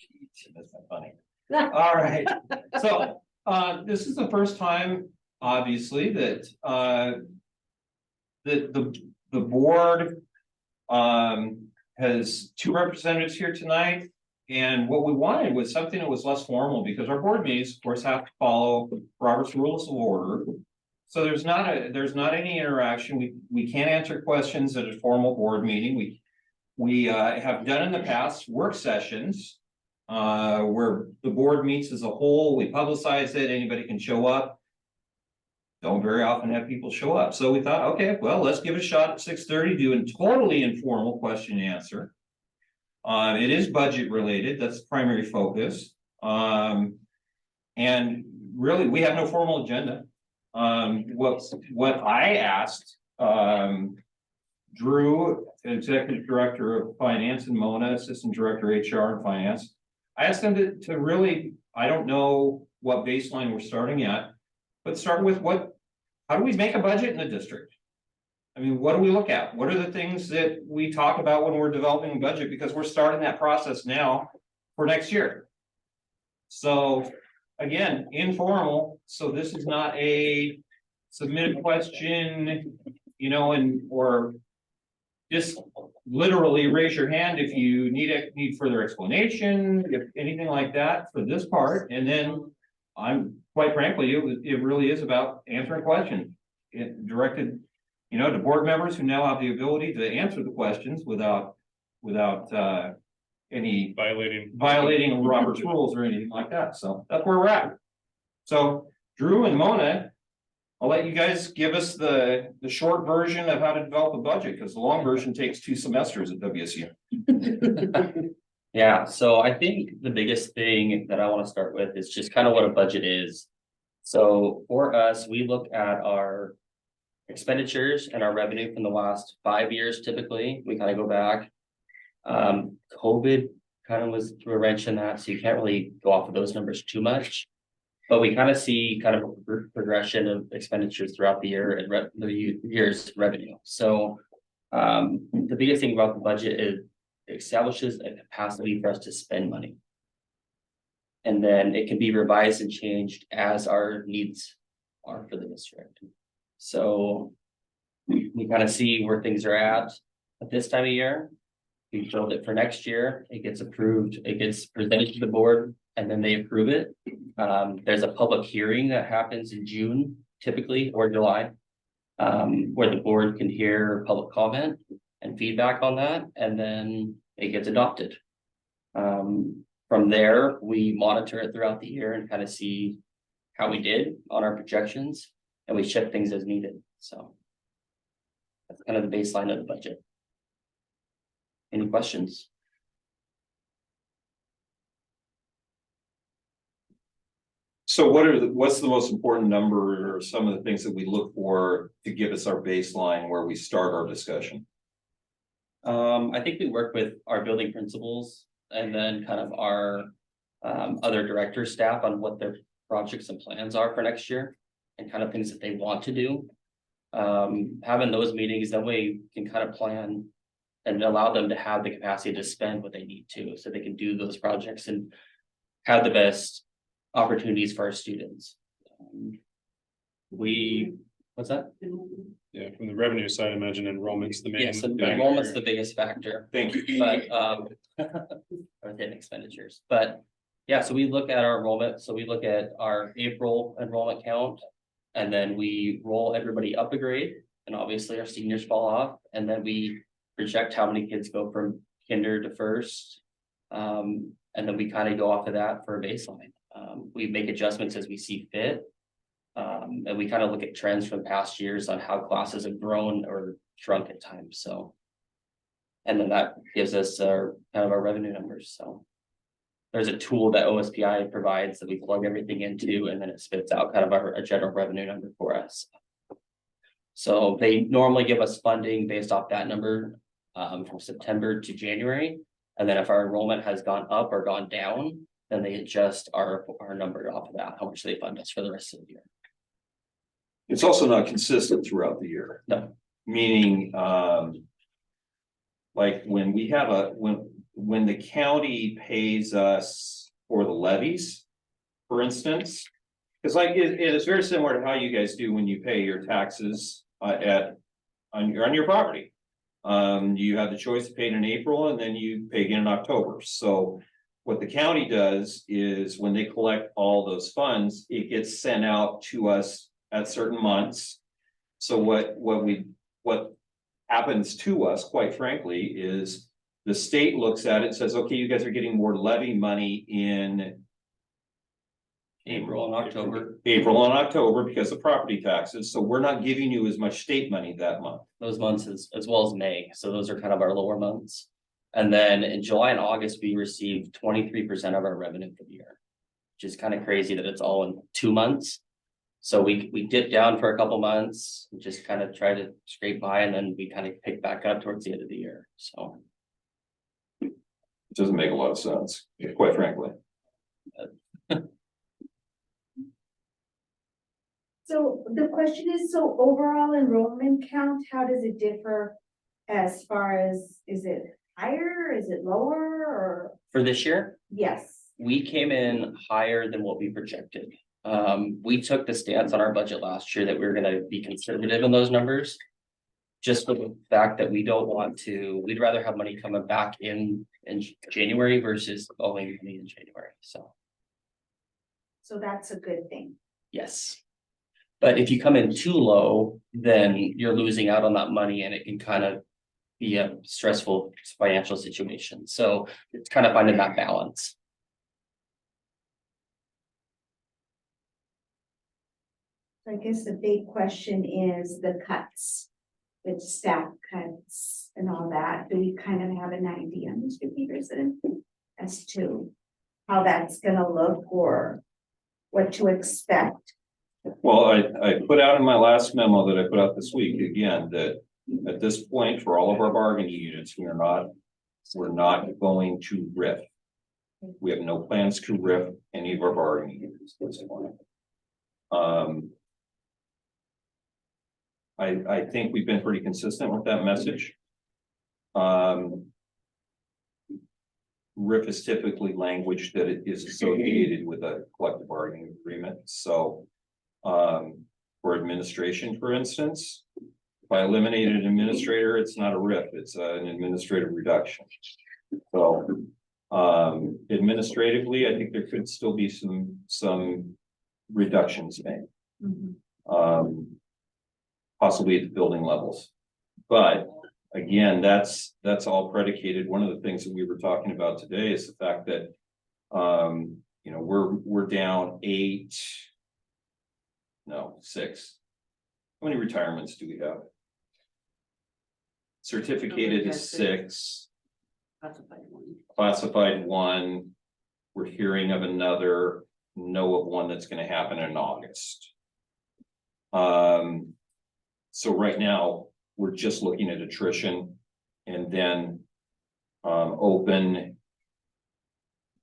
Geez, that's not funny. All right, so, this is the first time, obviously, that, the board, has two representatives here tonight. And what we wanted was something that was less formal, because our board meetings, of course, have to follow Robert's Rules of Order. So there's not any interaction. We can't answer questions at a formal board meeting. We have done in the past work sessions. Where the board meets as a whole, we publicize it, anybody can show up. Don't very often have people show up, so we thought, okay, well, let's give it a shot at 6:30, do a totally informal question and answer. It is budget related, that's the primary focus. And really, we have no formal agenda. What I asked, Drew, Executive Director of Finance, and Mona, Assistant Director HR and Finance. I asked them to really, I don't know what baseline we're starting at, but start with how do we make a budget in the district? I mean, what do we look at? What are the things that we talk about when we're developing a budget? Because we're starting that process now for next year. So again, informal, so this is not a submit a question, or just literally raise your hand if you need further explanation, if anything like that for this part. And then quite frankly, it really is about answering questions. It directed, to board members who now have the ability to answer the questions without any violating Robert's rules or anything like that. So that's where we're at. So Drew and Mona, I'll let you guys give us the short version of how to develop a budget, because the long version takes 2 semesters at WSU. Yeah, so I think the biggest thing that I want to start with is just kind of what a budget is. So for us, we look at our expenditures and our revenue from the last 5 years. Typically, we kind of go back. COVID kind of was a wrench in that, so you can't really go off of those numbers too much. But we kind of see kind of a progression of expenditures throughout the year and the year's revenue. So the biggest thing about the budget is it establishes a capacity for us to spend money. And then it can be revised and changed as our needs are for the district. So we kind of see where things are at this time of year. We build it for next year, it gets approved, it gets presented to the board, and then they approve it. There's a public hearing that happens in June, typically, or July, where the board can hear public comment and feedback on that, and then it gets adopted. From there, we monitor it throughout the year and kind of see how we did on our projections, and we shift things as needed. So that's kind of the baseline of the budget. Any questions? So what's the most important number, or some of the things that we look for to give us our baseline where we start our discussion? I think we work with our building principals and then kind of our other director staff on what their projects and plans are for next year and kind of things that they want to do. Having those meetings, that way we can kind of plan and allow them to have the capacity to spend what they need to, so they can do those projects and have the best opportunities for our students. What's that? Yeah, from the revenue side, I imagine enrollment's the main. Yes, enrollment's the biggest factor. Thank you. But within expenditures, but yeah, so we look at our enrollment. So we look at our April enrollment count, and then we roll everybody up a grade, and obviously our seniors fall off, and then we project how many kids go from kinder to first, and then we kind of go off of that for a baseline. We make adjustments as we see fit, and we kind of look at trends from past years on how classes have grown or shrunk at times. So, and then that gives us our kind of our revenue numbers. So there's a tool that OSPI provides that we plug everything into, and then it spits out kind of a general revenue number for us. So they normally give us funding based off that number from September to January. And then if our enrollment has gone up or gone down, then they adjust our number off of that, how much they fund us for the rest of the year. It's also not consistent throughout the year. No. Meaning, like when we have when the county pays us for the levies, for instance. Because like it is very similar to how you guys do when you pay your taxes on your property. You have the choice to pay it in April and then you pay again in October. So what the county does is when they collect all those funds, it gets sent out to us at certain months. So what happens to us, quite frankly, is the state looks at it and says, okay, you guys are getting more levy money in April and October, April and October because of property taxes, so we're not giving you as much state money that month. those months as well as May, so those are kind of our lower months. And then in July and August, we received 23% of our revenue for the year. Which is kind of crazy that it's all in 2 months. So we dipped down for a couple months, just kind of tried to scrape by, and then we kind of picked back up towards the end of the year, so. It doesn't make a lot of sense, quite frankly. So the question is, so overall enrollment count, how does it differ? As far as, is it higher, is it lower, or, For this year, yes? we came in higher than what we projected. We took the stance on our budget last year that we were gonna be conservative in those numbers. Just for the fact that we don't want to, we'd rather have money coming back in January versus owing money in January, so, So that's a good thing. yes. But if you come in too low, then you're losing out on that money and it can kind of be a stressful financial situation, so it's kind of finding that balance. I guess the big question is the cuts, the staff cuts and all that. Do we kind of have an idea, Mr. Peterson, as to how that's gonna look or what to expect? Well, I put out in my last memo that I put out this week, again, that at this point, for all of our bargaining units, we're not going to RIF. We have no plans to RIF any of our bargaining units at this point. I think we've been pretty consistent with that message. RIF is typically language that it is associated with a collective bargaining agreement, so. For administration, for instance, if I eliminated an administrator, it's not a RIF, it's an administrative reduction. So, administratively, I think there could still be some reductions made. Possibly at the building levels. But again, that's all predicated. One of the things that we were talking about today is the fact that, you know, we're down 6. How many retirements do we have? Certificated is 6. Classified 1. We're hearing of another, know of one that's gonna happen in August. So right now, we're just looking at attrition and then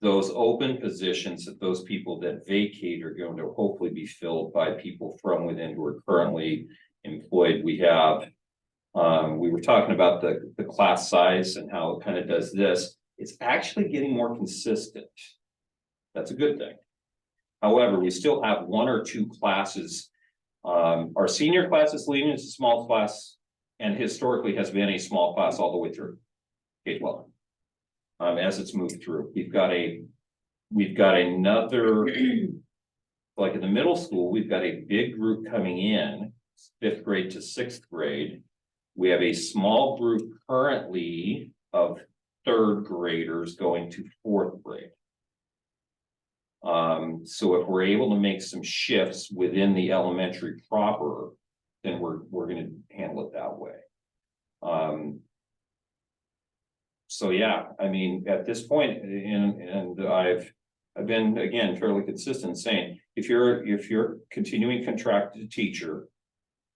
those open positions that those people that vacate are going to hopefully be filled by people from within who are currently employed. We have, we were talking about the class size and how it kind of does this. It's actually getting more consistent. That's a good thing. However, we still have 1 or 2 classes. Our senior class is leading as a small class and historically has been a small class all the way through K-12. As it's moved through, we've got another, like in the middle school, we've got a big group coming in, 5th grade to 6th grade. We have a small group currently of 3rd graders going to 4th grade. So if we're able to make some shifts within the elementary proper, then we're gonna handle it that way. So yeah, I mean, at this point, and I've been, again, fairly consistent saying, if you're continuing contracted teacher,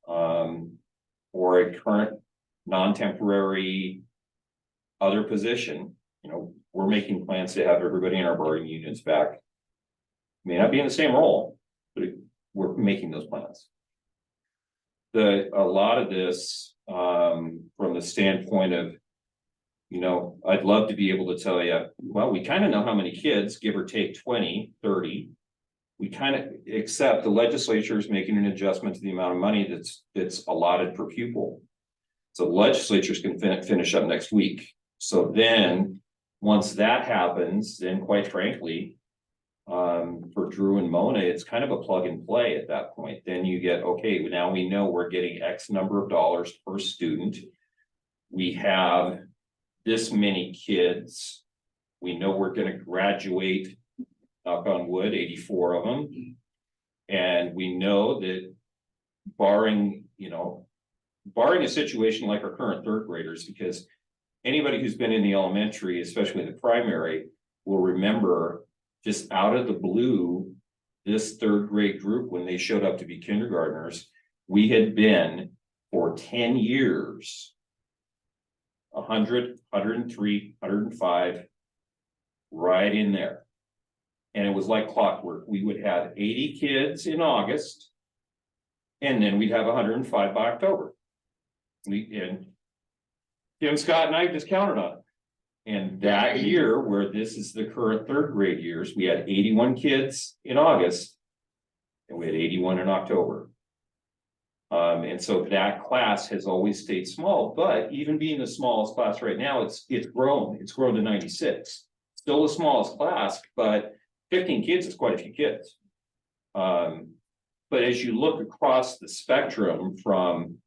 or a current non-temporary other position, you know, we're making plans to have everybody in our bargaining units back. May not be in the same role, but we're making those plans. A lot of this, from the standpoint of You know, I'd love to be able to tell you, well, we kind of know how many kids, give or take 20, 30. We kind of, except the legislature is making an adjustment to the amount of money that's allotted per pupil. So the legislatures can finish up next week. So then, once that happens, then quite frankly, for Drew and Mona, it's kind of a plug and play at that point. Then you get, okay, now we know we're getting X number of dollars per student. We have this many kids. We know we're gonna graduate, knock on wood, 84 of them. And we know that barring a situation like our current third graders, because anybody who's been in the elementary, especially the primary, will remember just out of the blue, this third grade group, when they showed up to be kindergartners, we had been for 10 years, 100, 103, 105, right in there. And it was like clockwork. We would have 80 kids in August, and then we'd have 105 by October. And Tim Scott and I just counted on it. And that year, where this is the current third grade years, we had 81 kids in August, and we had 81 in October. And so that class has always stayed small, but even being the smallest class right now, it's grown to 96. Still the smallest class, but 15 kids is quite a few kids. But as you look across the spectrum from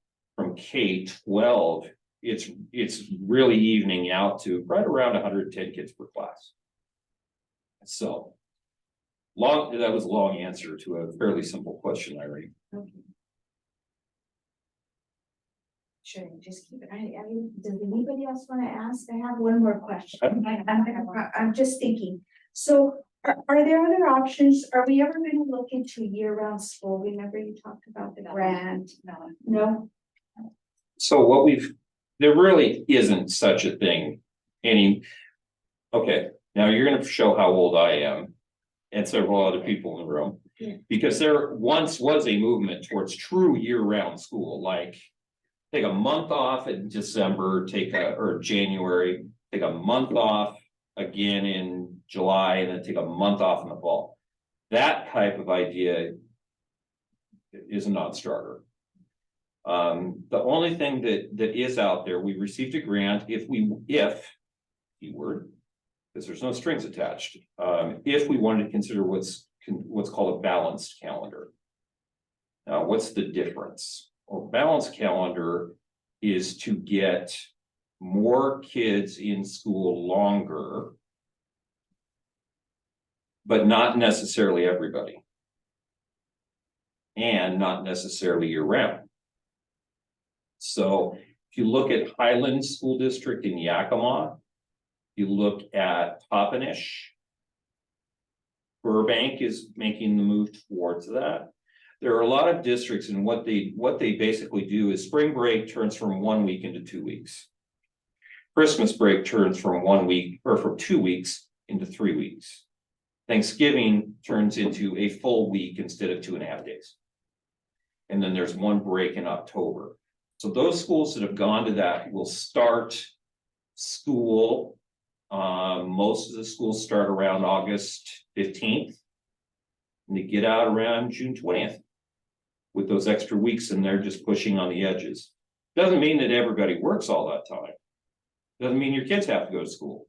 K-12, it's really evening out to right around 110 kids per class. So that was a long answer to a fairly simple question, Irene. Okay. Sure, just keep it. Does anybody else want to ask? I have one more question. I'm just thinking. So are there other options? Are we ever going to look into year-round school? Remember you talked about the grant? No. So there really isn't such a thing okay, now you're gonna show how old I am and several other people in the room. Yeah. Because there once was a movement towards true year-round school, like take a month off in December, or January, take a month off again in July, and then take a month off in the fall. That type of idea is a non-starter. The only thing that is out there, we received a grant keyword, because there's no strings attached. If we wanted to consider what's called a balanced calendar. Now, what's the difference? Well, balanced calendar is to get more kids in school longer, but not necessarily everybody. And not necessarily year round. So if you look at Highland School District in Yakima, you look at Toppenish, Burbank is making the move towards that. There are a lot of districts, and what they basically do is spring break turns from 1 week into 2 weeks. Christmas break turns from 1 week or from 2 weeks into 3 weeks. Thanksgiving turns into a full week instead of 2.5 days. And then there's one break in October. So those schools that have gone to that will start school. Most of the schools start around August 15th. And they get out around June 20th. With those extra weeks, and they're just pushing on the edges. Doesn't mean that everybody works all that time. Doesn't mean your kids have to go to school.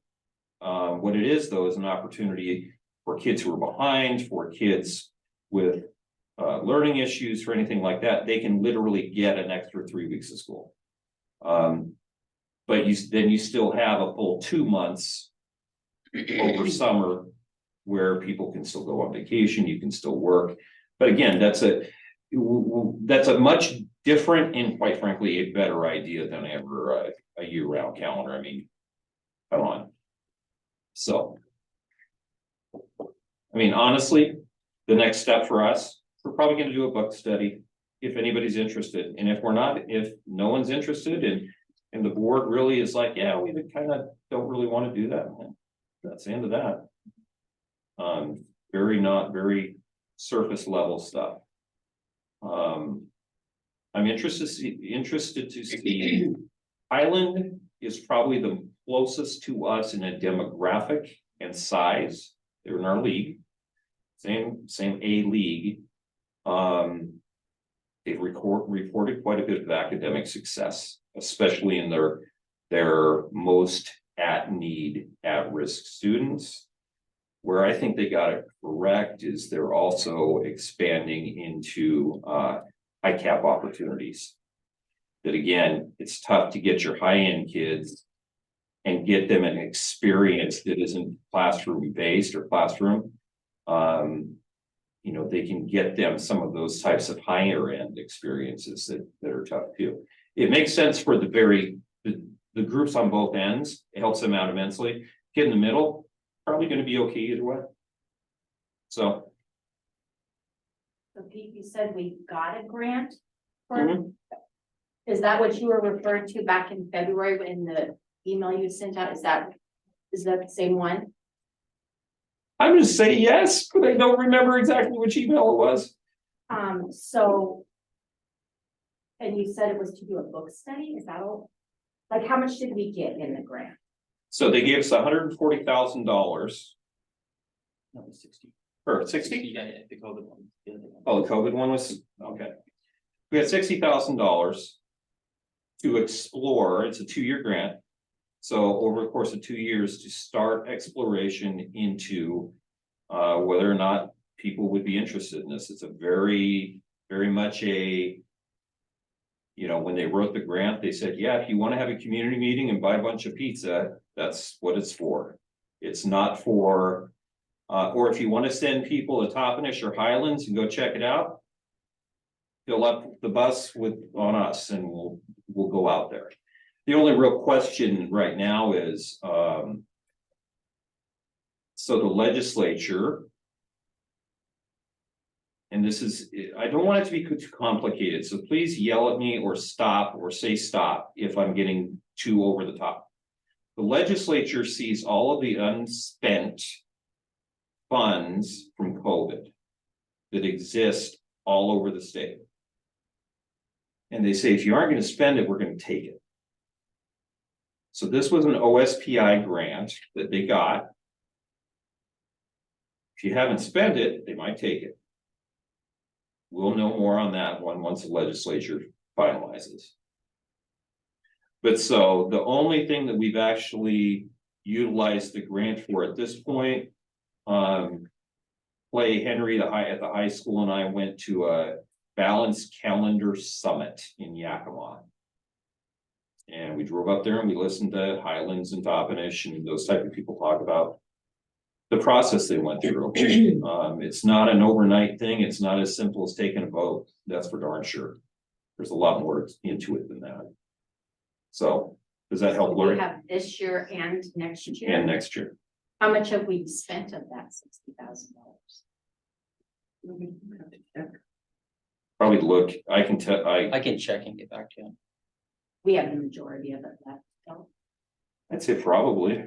What it is, though, is an opportunity for kids who are behind, for kids with learning issues, for anything like that. They can literally get an extra 3 weeks of school. But you still have a full 2 months over summer where people can still go on vacation, you can still work. But again, that's a much different and, quite frankly, a better idea than ever a year-round calendar. I mean, come on. So, I mean, honestly, the next step for us, we're probably going to do a book study if anybody's interested. And if no one's interested, and the board really is like, yeah, we kind of don't really want to do that. That's the end of that. Not very surface level stuff. I'm interested to see Highland is probably the closest to us in a demographic and size. They're in our league. Same A league. They've reported quite a bit of academic success, especially in their most at-risk students. Where I think they got it correct is they're also expanding into high cap opportunities. That again, it's tough to get your high-end kids and get them an experience that isn't classroom based or classroom. You know, they can get them some of those types of higher end experiences that are tough too. It makes sense for the groups on both ends. It helps them out immensely. Kid in the middle, probably going to be okay either way. So. So Pete, you said we got a grant for, Mhm. Is that what you were referring to back in February in the email you sent out? Is that the same one? I'm gonna say yes, but I don't remember exactly which email it was. So. And you said it was to do a book study, is that all? Like, how much did we get in the grant? So they gave us $140,000 That was 60. or 60. Yeah, the COVID one. The other one. Oh, the COVID one was, okay. We had $60,000 to explore. It's a 2-year grant. So over the course of 2 years to start exploration into whether or not people would be interested in this. It's a very much a, you know, when they wrote the grant, they said, yeah, if you want to have a community meeting and buy a bunch of pizza, that's what it's for. It's not for, or if you want to send people to Toppenish or Highlands and go check it out, fill up the bus on us and we'll go out there. The only real question right now is, so the legislature, and this is, I don't want it to be too complicated, so please yell at me or stop or say stop if I'm getting too over the top. The legislature sees all of the unspent funds from COVID that exist all over the state. And they say, if you aren't going to spend it, we're going to take it. So this was an OSPI grant that they got. If you haven't spent it, they might take it. We'll know more on that one once the legislature finalizes. But so the only thing that we've actually utilized the grant for at this point, Clay Henry at the high school and I went to a balanced calendar summit in Yakima. And we drove up there and we listened to Highlands and Toppenish and those type of people talk about the process they went through. It's not an overnight thing. It's not as simple as taking a vote. That's for darn sure. There's a lot more into it than that. So does that help, We Lori? have this year and next year. And next year. How much have we spent of that $60,000? Probably look, I can tell, I can check and get back to you. We have the majority of it left. So I'd say probably,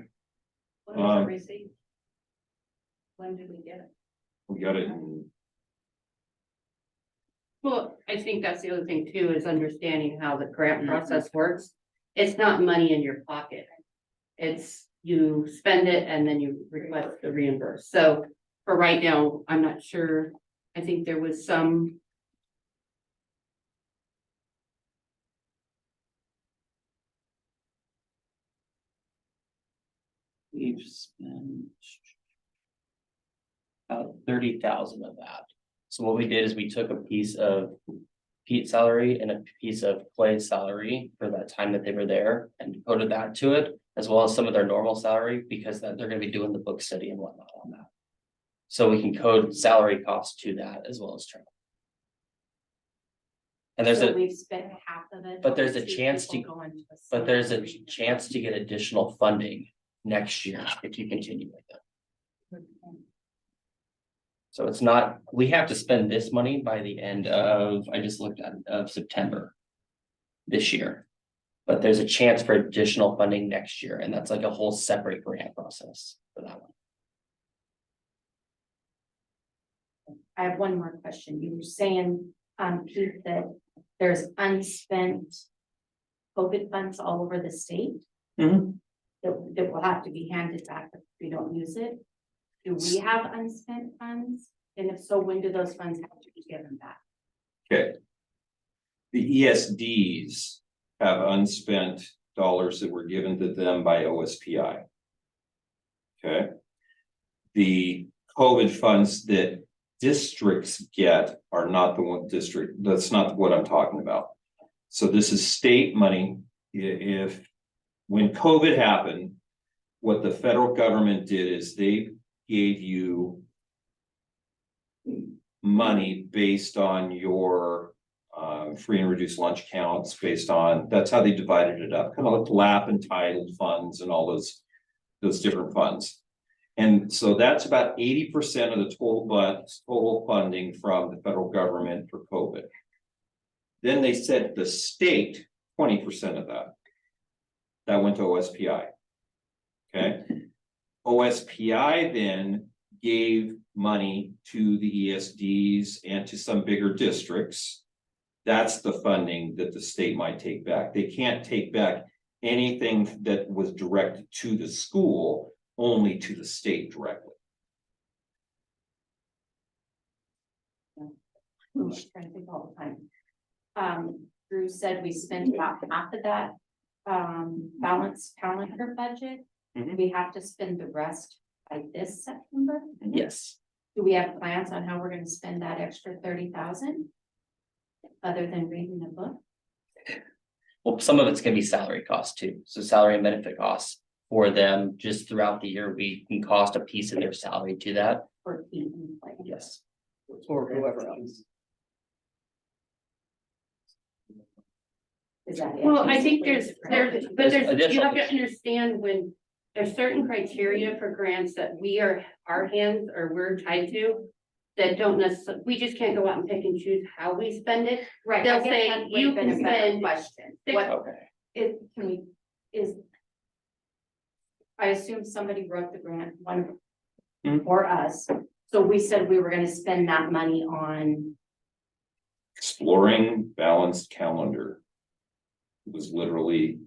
what was the receipt? When did we get it? we got it in, Well, I think that's the other thing too, is understanding how the grant process works. It's not money in your pocket. It's you spend it and then you request the reimburse. So for right now, I'm not sure. I think there was some. We've spent about 30,000 of that. So what we did is we took a piece of Pete's salary and a piece of Clay's salary for that time that they were there and coded that to it, as well as some of their normal salary, because that they're gonna be doing the book study and whatnot on that. So we can code salary costs to that as well as travel. And there's So a, we've spent half of it. but there's a See chance people going the but there's a summer. chance to get additional funding next year if you continue like that. So it's not, we have to spend this money by the end of, I just looked at, of September. This year. But there's a chance for additional funding next year, and that's like a whole separate grant process for that one. I have one more question. You were saying, Pete, that there's unspent COVID funds all over the state. Mhm. that will have to be handed back if we don't use it? Do we have unspent funds? And if so, when do those funds have to be given back? Okay. The ESDs have unspent dollars that were given to them by OSPI. Okay. The COVID funds that districts get are not the one district, that's not what I'm talking about. So this is state money. If, when COVID happened, what the federal government did is they gave you money based on your free and reduced lunch counts, based on, that's how they divided it up, kind of like LAP and titled funds and all those different funds. And so that's about 80% of the total funding from the federal government for COVID. Then they said the state, 20% of that went to OSPI. Okay. OSPI then gave money to the ESDs and to some bigger districts. That's the funding that the state might take back. They can't take back anything that was directed to the school, only to the state directly. I'm just trying to think all the time. Drew said we spent about half of that balanced calendar budget. Mhm. We have to spend the rest by this September. Yes. Do we have plans on how we're gonna spend that extra 30,000? Other than reading a book? Well, some of it's gonna be salary costs too, so salary and benefit costs for them just throughout the year, we can cost a piece of their salary to that. For eating, like, Yes. Or whoever else. is that it? Well, I think there's, but There's there's, you additional have to pieces. understand when there's certain criteria for grants that we are, our hands or we're tied to. That don't necessarily, we just can't go out and pick and choose how we spend it. Right. They'll I guess say, that you would've been can a better spend question. six- What Okay. is, can we, is. I assume somebody wrote the grant, one Mhm. for us, so we said we were gonna spend that money on, Exploring balanced calendar. It was literally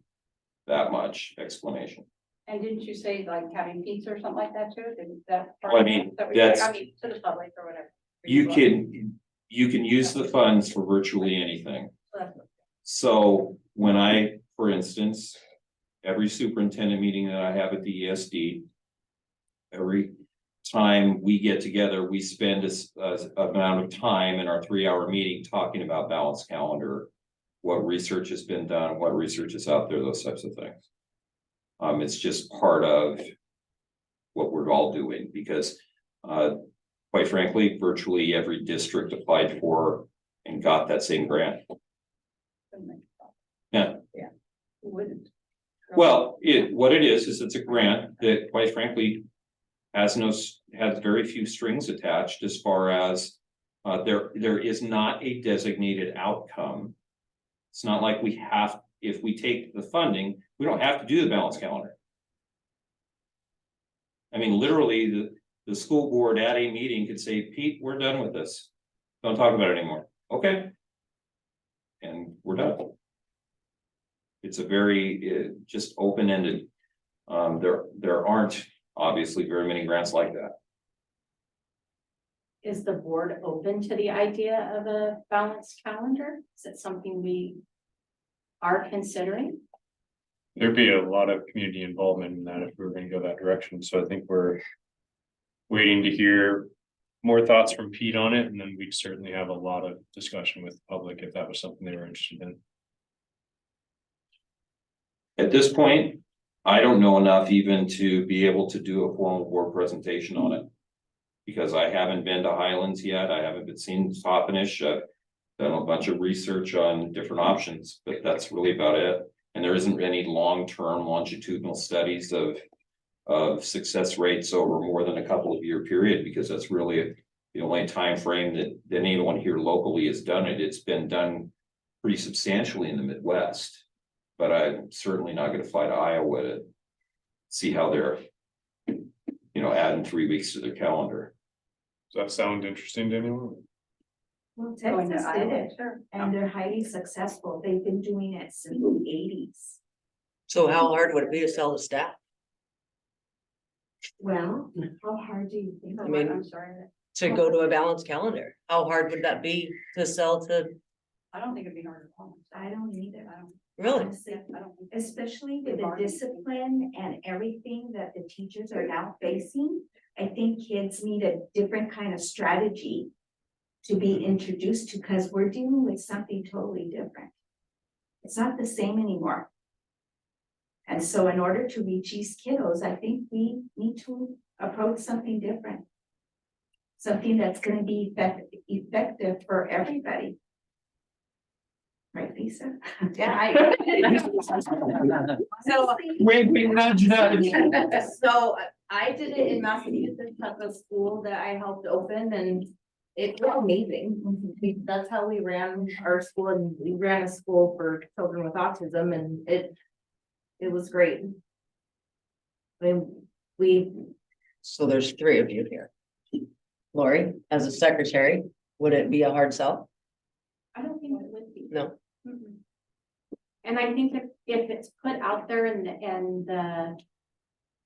that much explanation. And didn't you say like having pizza or something like that too? Did that? Well, I mean, that we- that's- I mean, to the public or whatever. You can use the funds for virtually anything. So when I, for instance, every superintendent meeting that I have at the ESD. Every time we get together, we spend a amount of time in our 3-hour meeting talking about balanced calendar. What research has been done, what research is out there, those types of things. It's just part of what we're all doing because, quite frankly, virtually every district applied for and got that same grant. Yeah. Yeah. Who wouldn't? Well, what it is it's a grant that quite frankly. Has very few strings attached as far as, there is not a designated outcome. It's not like we have, if we take the funding, we don't have to do the balanced calendar. I mean, literally, the school board at a meeting could say, Pete, we're done with this. Don't talk about it anymore. Okay. And we're done. It's a very, just open-ended. There aren't obviously very many grants like that. is the board open to the idea of a balanced calendar? Is it something we are considering? There'd be a lot of community involvement in that if we were gonna go that direction, so I think we're. Waiting to hear more thoughts from Pete on it, and then we'd certainly have a lot of discussion with the public if that was something they were interested in. At this point, I don't know enough even to be able to do a formal board presentation on it. Because I haven't been to Highlands yet, I haven't been seen Toppenish, I've done a bunch of research on different options, but that's really about it. And there isn't any long-term longitudinal studies of success rates over more than a couple of year period, because that's really the only time frame that anyone here locally has done it. It's been done pretty substantially in the Midwest. But I'm certainly not gonna fly to Iowa to see how they're, adding 3 weeks to their calendar. Does that sound interesting to anyone? Well, Going to Texas did Iowa, it, sure. and they're highly successful. They've been doing it since the 80s. So how hard would it be to sell the staff? Well, how hard do you think? I mean- I'm sorry, to go to a balanced calendar? How hard would that be to sell to, I don't think it'd be hard to follow. I don't either. I don't, really? Honestly, I don't. think- especially with the discipline and everything that the teachers are now facing. I think kids need a different kind of strategy to be introduced to, because we're dealing with something totally different. It's not the same anymore. And so in order to reach these kiddos, I think we need to approach something different. Something that's gonna be effective for everybody. Right, Lisa? Yeah, So, Wait, nudge, nudge. so I did it in Massachusetts at the school that I helped open and it was amazing. That's how we ran our school, and we ran a school for children with autism, and it was great. I mean, we, So there's three of you here. Lori, as a secretary, would it be a hard sell? I don't think it would be. No. Mm-mm. And I think if it's put out there and the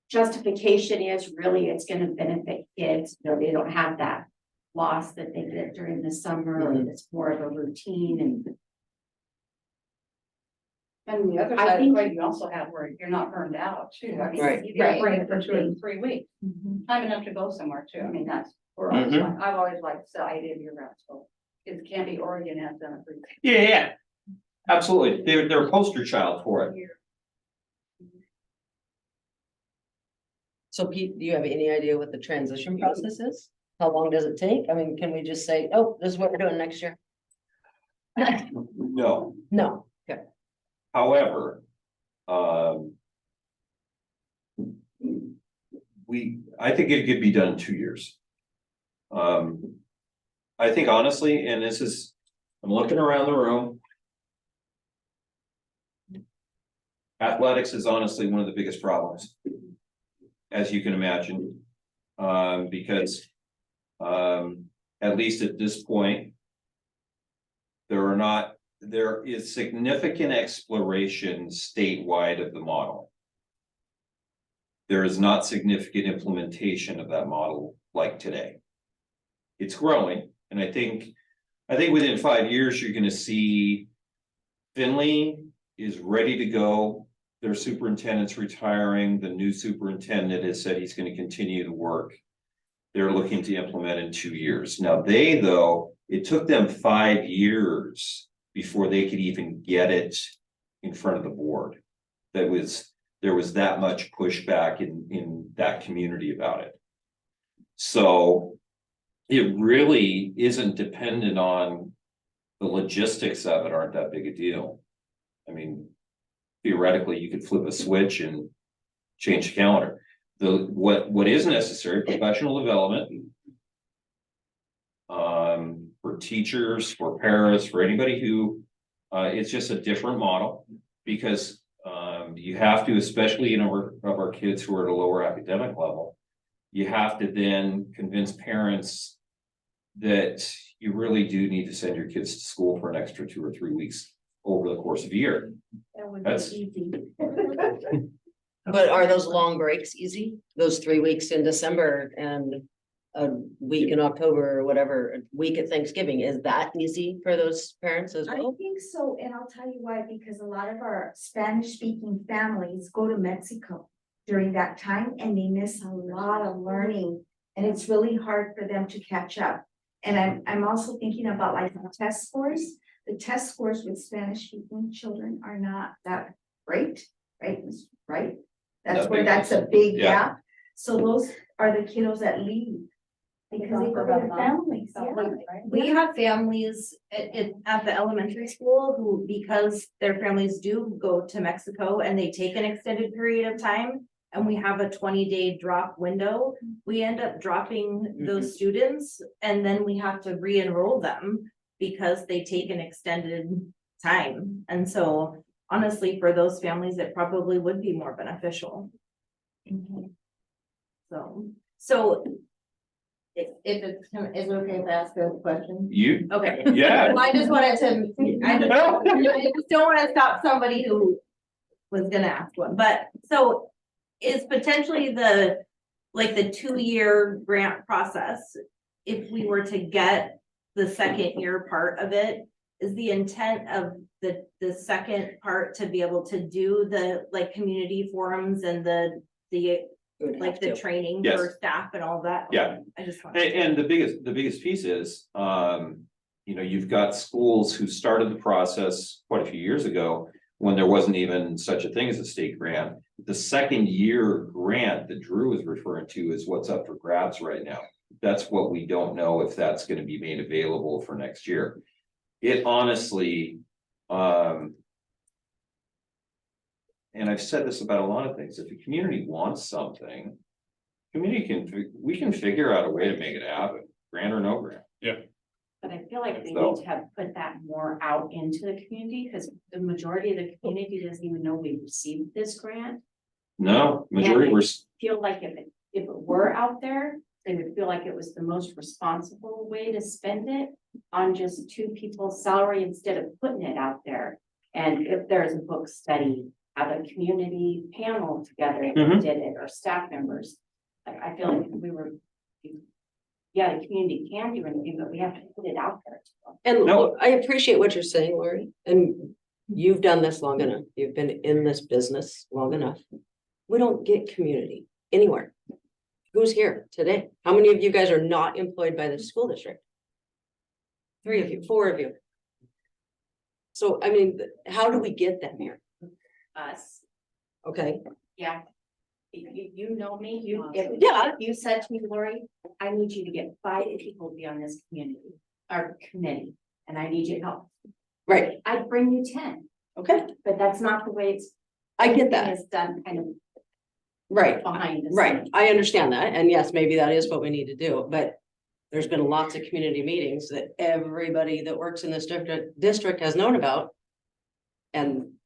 justification is really it's gonna benefit kids, you know, they don't have that loss that they get during the summer, and it's more of a routine And the other I side of the think- coin, you also have where you're not burned out too. I mean, Right. you can Right. bring it for 2 or 3 weeks, time enough to go somewhere too. I mean, that's where I've always liked to say I did year round school. It can't be Oregon has done it for Yeah, absolutely. They're a poster child for it. years. So Pete, do you have any idea what the transition process is? How long does it take? I mean, can we just say, oh, this is what we're doing next year? No, No, okay, however, I think it could be done in 2 years. I think honestly, and this is, I'm looking around the room. Athletics is honestly one of the biggest problems. As you can imagine, because, at least at this point. There is significant exploration statewide of the model. There is not significant implementation of that model like today. It's growing, and I think within 5 years, you're gonna see. Finley is ready to go. Their superintendent's retiring. The new superintendent has said he's gonna continue the work. They're looking to implement in 2 years. Now, it took them 5 years before they could even get it in front of the board. There was that much pushback in that community about it. So it really isn't dependent on the logistics of it aren't that big a deal. I mean, theoretically, you could flip a switch and change the calendar. What is necessary, professional development. For teachers, for parents, for anybody who, it's just a different model. Because, you have to, especially in our kids who are at a lower academic level. You have to then convince parents that you really do need to send your kids to school for an extra 2 or 3 weeks over the course of a year. That would That's- be easy. but are those long breaks easy? Those 3 weeks in December and a week in October or whatever, a week at Thanksgiving, is that easy for those parents as I well? think so, and I'll tell you why, because a lot of our Spanish-speaking families go to Mexico during that time, and they miss a lot of learning, and it's really hard for them to catch up. And I'm also thinking about like the test scores. The test scores with Spanish-speaking children are not that great, right? Right? That's where that's a big Yeah. gap. So those are the kiddos that leave. Because they go to their families, yeah. we have families at the elementary school who, because their families do go to Mexico and they take an extended period of time. And we have a 20-day drop window, we end up dropping those students and then we have to re-enroll them. Because they take an extended time, and so honestly, for those families, it probably would be more beneficial. So. If it's, is it okay if I ask a question? You, Okay. yeah. Well, I just wanted to, I just don't wanna stop somebody who was gonna ask one, but so is potentially the like the 2-year grant process, if we were to get the second year part of it, is the intent of the second part to be able to do the like community forums and the We would have like the to. training Yes. for staff and all that? Yeah. I just want. And the biggest piece is, you know, you've got schools who started the process quite a few years ago. When there wasn't even such a thing as a state grant. The second year grant that Drew is referring to is what's up for grabs right now. That's what we don't know if that's gonna be made available for next year. It honestly, and I've said this about a lot of things, if the community wants something. We can figure out a way to make it happen, grant or no grant. But I feel like they So- need to have put that more out into the community, because the majority of the community doesn't even know we received this grant. No, majority were, Feel like if it were out there, they would feel like it was the most responsible way to spend it on just 2 people's salary instead of putting it out there. And if there's a book study, have a community panel together if we Mhm. did it, or staff members. I feel like we were. Yeah, the community can do anything, but we have to put it out there. And No. look, I appreciate what you're saying, Lori, and you've done this long enough, you've been in this business long enough. We don't get community anywhere. Who's here today? How many of you guys are not employed by the school district? 3 of you, 4 of you. So, I mean, how do we get them here? Us, Okay, yeah. You know me, Yeah. if you said to me, Lori, I need you to get 5 people to be on this community, our committee, and I need your help. right, I'd bring you 10, okay, but that's not the way I get that, it's done kind of right, behind the right, scenes. I understand that, and yes, maybe that is what we need to do, but. There's been lots of community meetings that everybody that works in this district has known about. And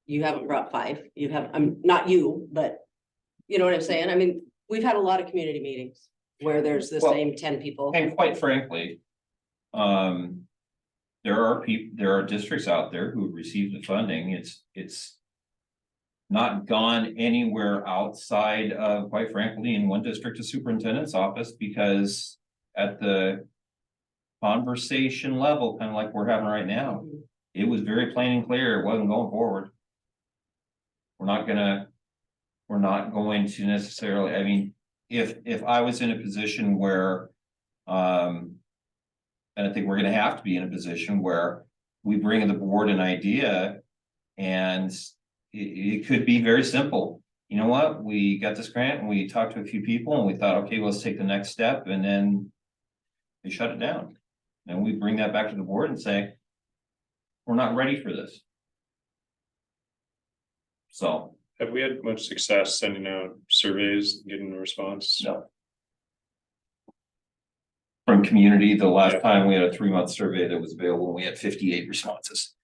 you haven't brought 5, you have, I'm not you, but. You know what I'm saying? I mean, we've had a lot of community meetings where there's the Well, same 10 people. and quite frankly. There are districts out there who receive the funding, it's. Not gone anywhere outside of, quite frankly, in one district, a superintendent's office, because at the. Conversation level, kind of like we're having right now, it was very plain and clear, it wasn't going forward. We're not going to necessarily, I mean, if I was in a position where, and I think we're gonna have to be in a position where we bring the board an idea and it could be very simple. You know what, we got this grant and we talked to a few people and we thought, okay, let's take the next step, and then they shut it down. And we bring that back to the board and say, we're not ready for this. So, Have we had much success sending out surveys, getting a response? no. From community, the last Yeah. time we had a 3-month survey that was available, and we had 58 responses.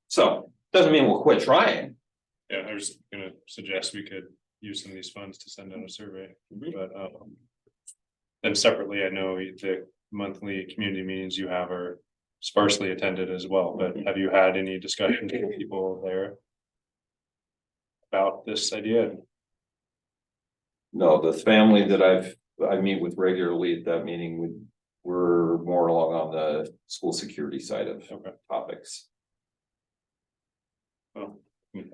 So, doesn't mean we'll quit trying. Yeah, I was gonna suggest we could use some of these funds to send out a survey, but then separately, I know the monthly community meetings you have are sparsely attended as well, but have you had any discussions with people there? About this idea? No, the family that I meet with regularly at that meeting, we're more along on the school security side of Okay. topics. Well,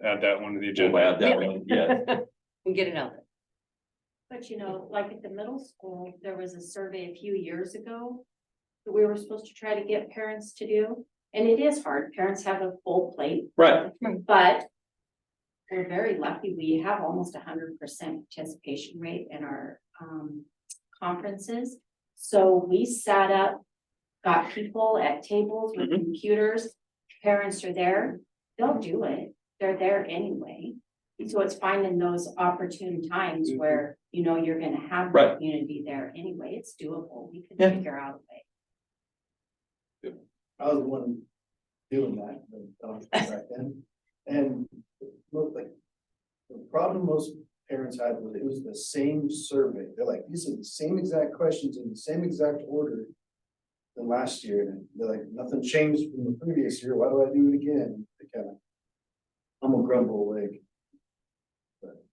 add that one to the We'll agenda. add that one, yeah. And get it out there. But you know, like at the middle school, there was a survey a few years ago that we were supposed to try to get parents to do, and it is hard, parents have a full plate. Right. But we're very lucky, we have almost 100% participation rate in our conferences. So we sat up, got people at tables with computers, parents are there, they'll do it, they're there anyway. So it's finding those opportune times where, you know, you're gonna have the Right. community there anyway, it's doable, we can Yeah. figure out a way. I was the one doing that, back then, and look, like. The problem most parents had was it was the same survey, they're like, these are the same exact questions in the same exact order. Than last year, and they're like, nothing changed from the previous year, why do I do it again? They kind of. I'm a grumble away. But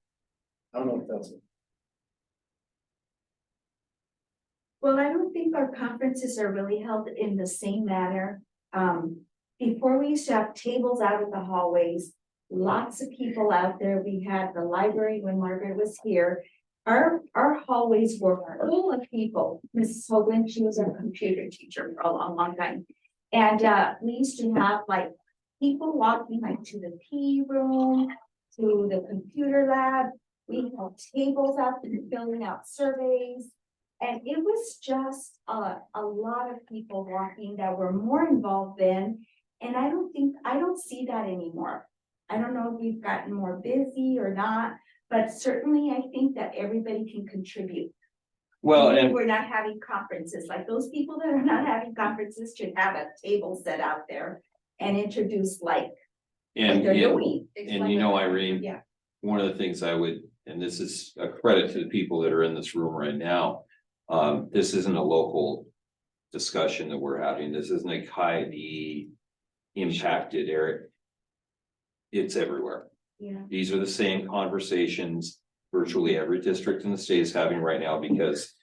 I don't know if that's. Well, I don't think our conferences are really held in the same manner. Before we used to have tables out in the hallways, lots of people out there. We had the library when Margaret was here. Our hallways were full of people. Mrs. Hoagland, she was a computer teacher for a long, long time. And we used to have like people walking like to the P room, to the computer lab. We had tables out there filling out surveys. And it was just a lot of people walking that were more involved then. And I don't see that anymore. I don't know if we've gotten more busy or not, but certainly I think that everybody can contribute. Well, Even if and we're not having conferences, like those people that are not having conferences should have a table set out there and introduce like what and they're yeah, doing. and you know, Irene. Yeah. One of the things I would, and this is a credit to the people that are in this room right now. This isn't a local discussion that we're having. This isn't a highly impacted area. It's everywhere. Yeah. These are the same conversations virtually every district in the state is having right now because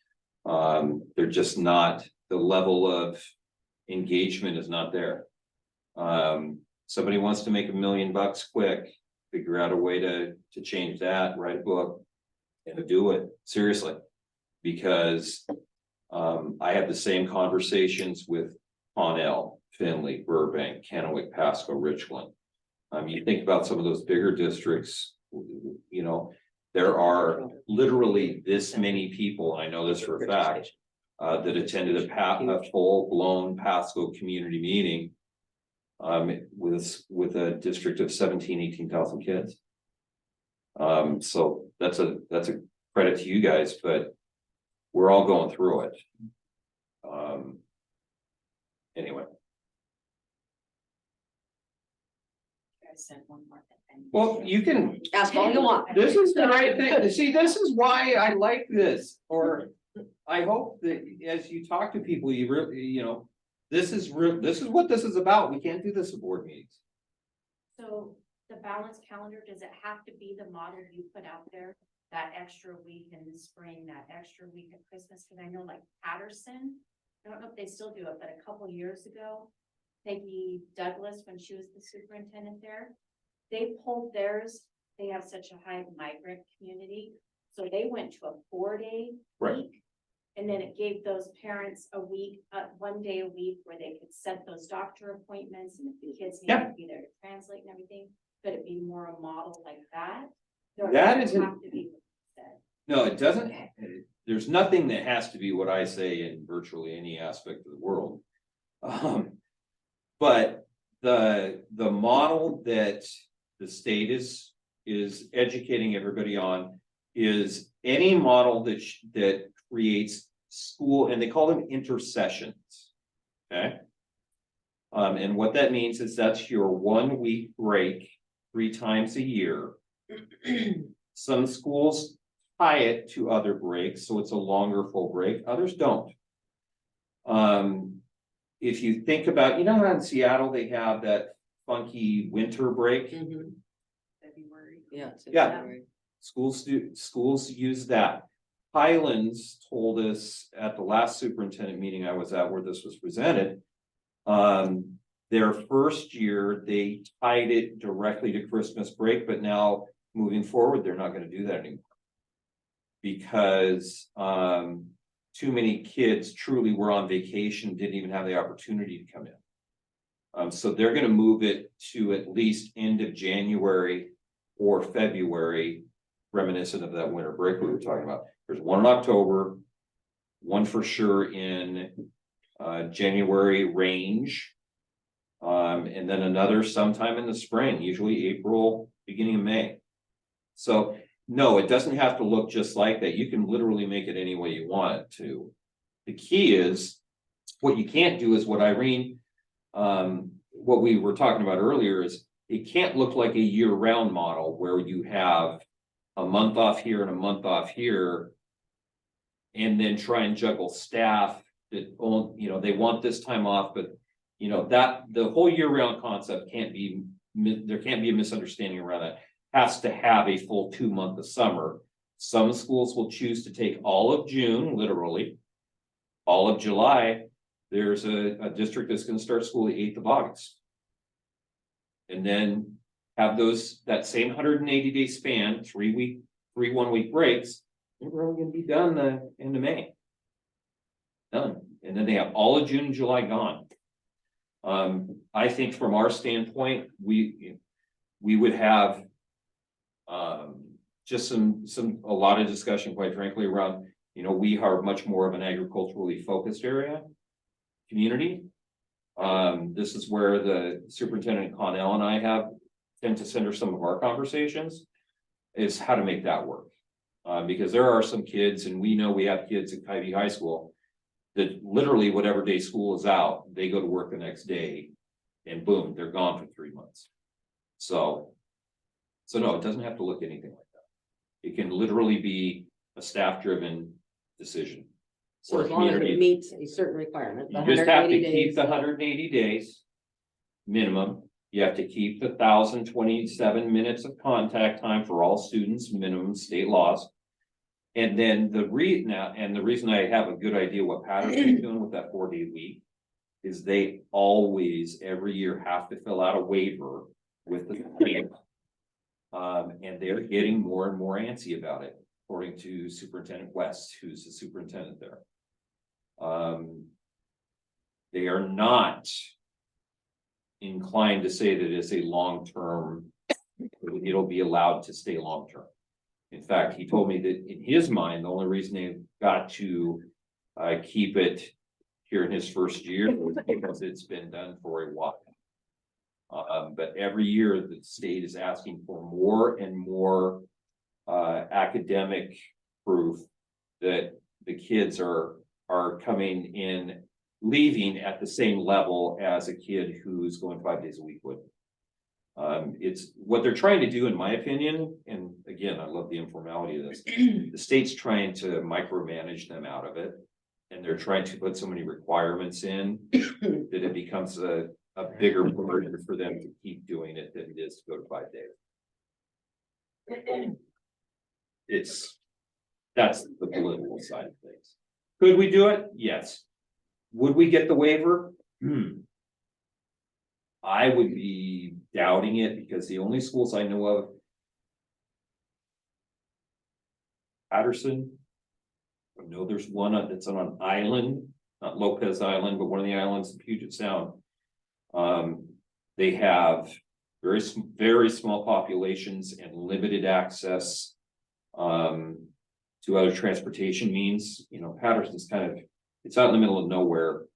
they're just not, the level of engagement is not there. Somebody wants to make $1 million quick, figure out a way to change that, write a book and do it seriously. Because I have the same conversations with Connell, Finley, Burbank, Kennewick, Pasco, Richland. You think about some of those bigger districts, you know, there are literally this many people, I know this for a fact, that attended a full-blown Pasco community meeting with a district of 18,000 kids. So that's a credit to you guys, but we're all going through it. Anyway. I said one more thing. Well, you can, Ask all you want. this is the right thing. See, this is why I like this, or I hope that as you talk to people, you really, you know, this is what this is about. We can't do this at board meetings. So the balanced calendar, does it have to be the model you put out there? That extra week in the spring, that extra week at Christmas? Cause I know like Patterson, I don't know if they still do it, but a couple years ago, Peggy Douglas, when she was the superintendent there, they pulled theirs. They have such a high migrant community. So they went to a 4-day Right. week. And then it gave those parents a week, 1 day a week where they could set those doctor appointments and if the kids needed to be there to translate and everything. Could it be more a model like that? Or That does it isn't- have to be what you said? No, it doesn't, there's nothing that has to be what I say in virtually any aspect of the world. But the model that the state is educating everybody on is any model that creates school, and they call them intercessions. Okay. And what that means is that's your 1 week break 3 times a year. Some schools tie it to other breaks, so it's a longer full break, others don't. If you think about, you know how in Seattle they have that funky winter break? Mhm. February. Yeah. it's in Yeah. February. Schools use that. Highlands told us at the last superintendent meeting I was at where this was presented. Their first year, they tied it directly to Christmas break, but now moving forward, they're not gonna do that anymore. Because too many kids truly were on vacation, didn't even have the opportunity to come in. So they're gonna move it to at least end of January or February, reminiscent of that winter break we were talking about. There's one in October, one for sure in January range. And then another sometime in the spring, usually April, beginning of May. So no, it doesn't have to look just like that. You can literally make it any way you want it to. The key is, what you can't do is what Irene, what we were talking about earlier is, it can't look like a year-round model where you have a month off here and a month off here. And then try and juggle staff that, you know, they want this time off, but you know, that the whole year-round concept can't be, there can't be a misunderstanding around that. Has to have a full 2 month of summer. Some schools will choose to take all of June, literally. All of July, there's a district that's gonna start school the 8th of August. And then have that same 180-day span, 3 1-week breaks, and we're only gonna be done the end of May. Done, and then they have all of June and July gone. I think from our standpoint, we would have. Just a lot of discussion, quite frankly, around, we are much more of an agriculturally focused area. Community. This is where the superintendent Connell and I tend to center some of our conversations. Is how to make that work. Because there are some kids, and we know we have kids at Kyvie High School. That literally whatever day school is out, they go to work the next day. And boom, they're gone for 3 months. So no, it doesn't have to look anything like that. It can literally be a staff-driven decision. So or as long as community. it meets a certain requirement. the You just have to 180 keep days, the 180 days. Minimum, you have to keep the 1,027 minutes of contact time for all students, minimum state laws. And then the reason I have a good idea what Patterson's doing with that 4-day week. Is they always, every year, have to fill out a waiver with the state. And they're getting more and more antsy about it, according to Superintendent West, who's the superintendent there. They are not inclined to say that it's a long-term, it'll be allowed to stay long-term. In fact, he told me that in his mind, the only reason they've got to keep it here in his first year was because it's been done for a while. But every year the state is asking for more and more academic proof that the kids are coming in, leaving at the same level as a kid who's going 5 days a week would. It's what they're trying to do, in my opinion, and again, I love the informality of this. The state's trying to micromanage them out of it. And they're trying to put so many requirements in that it becomes a bigger burden for them to keep doing it than it is to go to 5 days. That's the political side of things. Could we do it? Yes. Would we get the waiver? I would be doubting it because the only schools I know of. Patterson. I know there's one that's on an island, not Lopez Island, but one of the islands in Puget Sound. They have very small populations and limited access to other transportation means. Patterson's it's out in the middle of nowhere,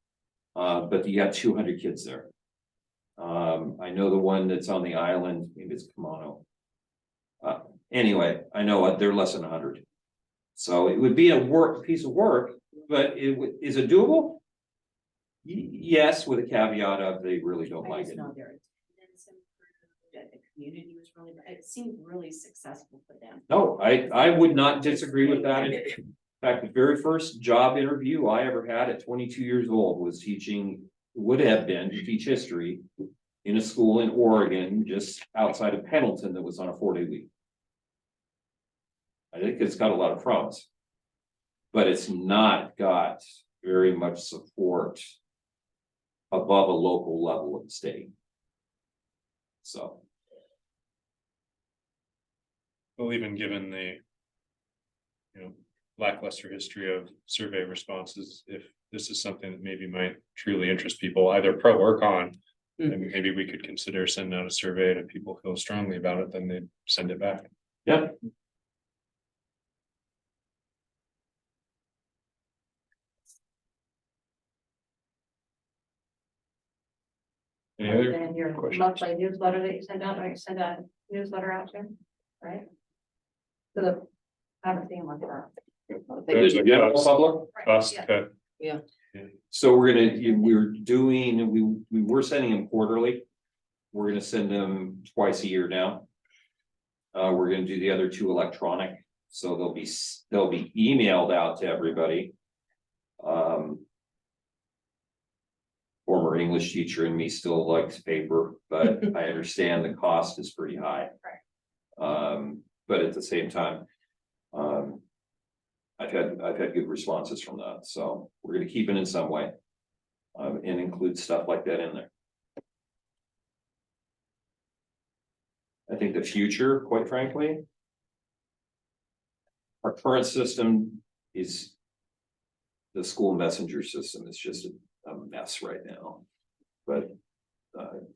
but you got 200 kids there. I know the one that's on the island, maybe it's Kamano. Anyway, I know they're less than 100. So it would be a piece of work, but is it doable? Yes, with a caveat of they really don't like it. The community was really, it seemed really successful for them. No, I would not disagree with that. In fact, the very first job interview I ever had at 22 years old was would have been to teach history in a school in Oregon, just outside of Pendleton, that was on a 4-day week. I think it's got a lot of problems, but it's not got very much support above a local level of the state. So. Well, even given the, lackluster history of survey responses, if this is something that maybe might truly interest people, either pro or con, then maybe we could consider sending out a survey, and if people feel strongly about it, then they'd send it back. Yeah. Any other And your questions? monthly newsletter that you send out, or you send a newsletter out to, right? I haven't seen one for. There's a cost- Right, cost yeah. cut. So we were sending them quarterly. We're gonna send them twice a year now. We're gonna do the other 2 electronic, so they'll be emailed out to everybody. Former English teacher and me still likes paper, but I understand the cost is pretty high. But at the same time, I've had good responses from that, so we're gonna keep it in some way. And include stuff like that in there. I think the future, quite frankly. Our current system is. The school messenger system is just a mess right now. But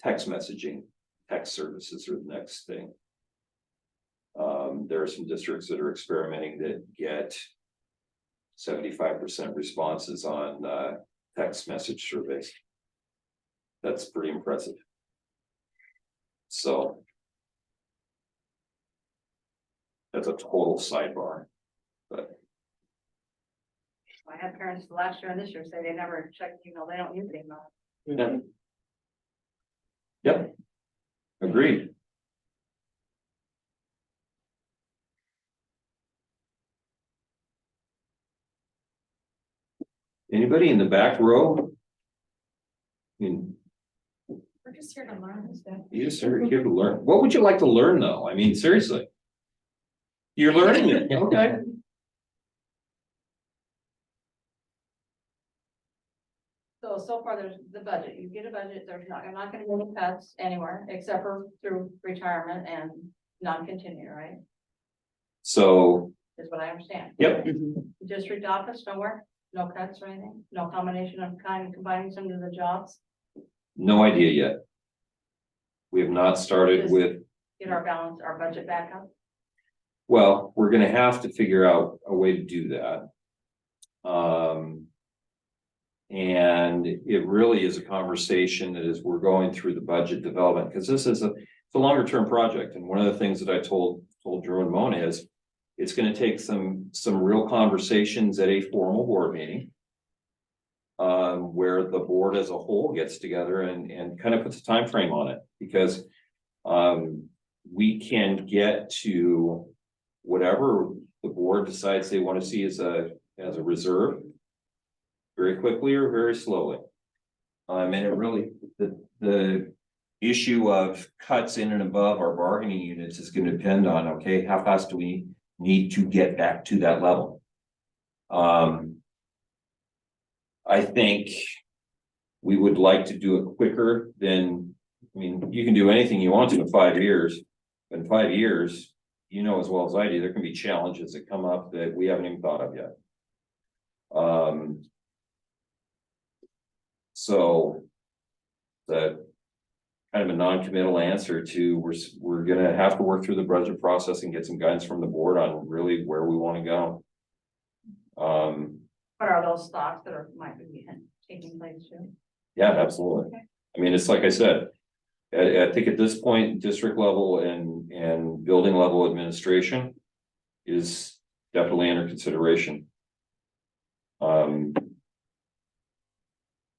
text messaging, text services are the next thing. There are some districts that are experimenting that get 75% responses on text message surveys. That's pretty impressive. So. That's a total sidebar, but I had parents last year and this year say they never check email, they don't use email. yeah. Yep. Agreed. Anybody in the back row? I mean, We're just here to learn this stuff. you just are here to learn. What would you like to learn though? I mean, seriously. You're learning it, okay? So far, there's the budget, you get a budget, I'm not gonna get any cuts anywhere, except for through retirement and non-continue, right? So, Is what I understand. yep, District office, nowhere, no cuts or anything, no combination of kind of combining some of the jobs, no idea yet. We have not started with, get our balance, our budget back up. well, we're gonna have to figure out a way to do that. And it really is a conversation that as we're going through the budget development, because this is it's a longer term project. And one of the things that I told Drew and Mona is it's gonna take some real conversations at a formal board meeting. Where the board as a whole gets together and kind of puts a time frame on it, because we can get to whatever the board decides they want to see as a reserve very quickly or very slowly. And it really, the issue of cuts in and above our bargaining units is going to depend on, okay, how fast do we need to get back to that level? I think we would like to do it quicker than, I mean, you can do anything you want to in 5 years. In 5 years, you know as well as I do, there can be challenges that come up that we haven't even thought of yet. So the kind of a non-committal answer to we're gonna have to work through the budget process and get some guidance from the board on really where we want to go. What are those thoughts that might be taking place too? Yeah, absolutely. Okay. I mean, it's like I said, I think at this point, district level and building level administration is definitely under consideration.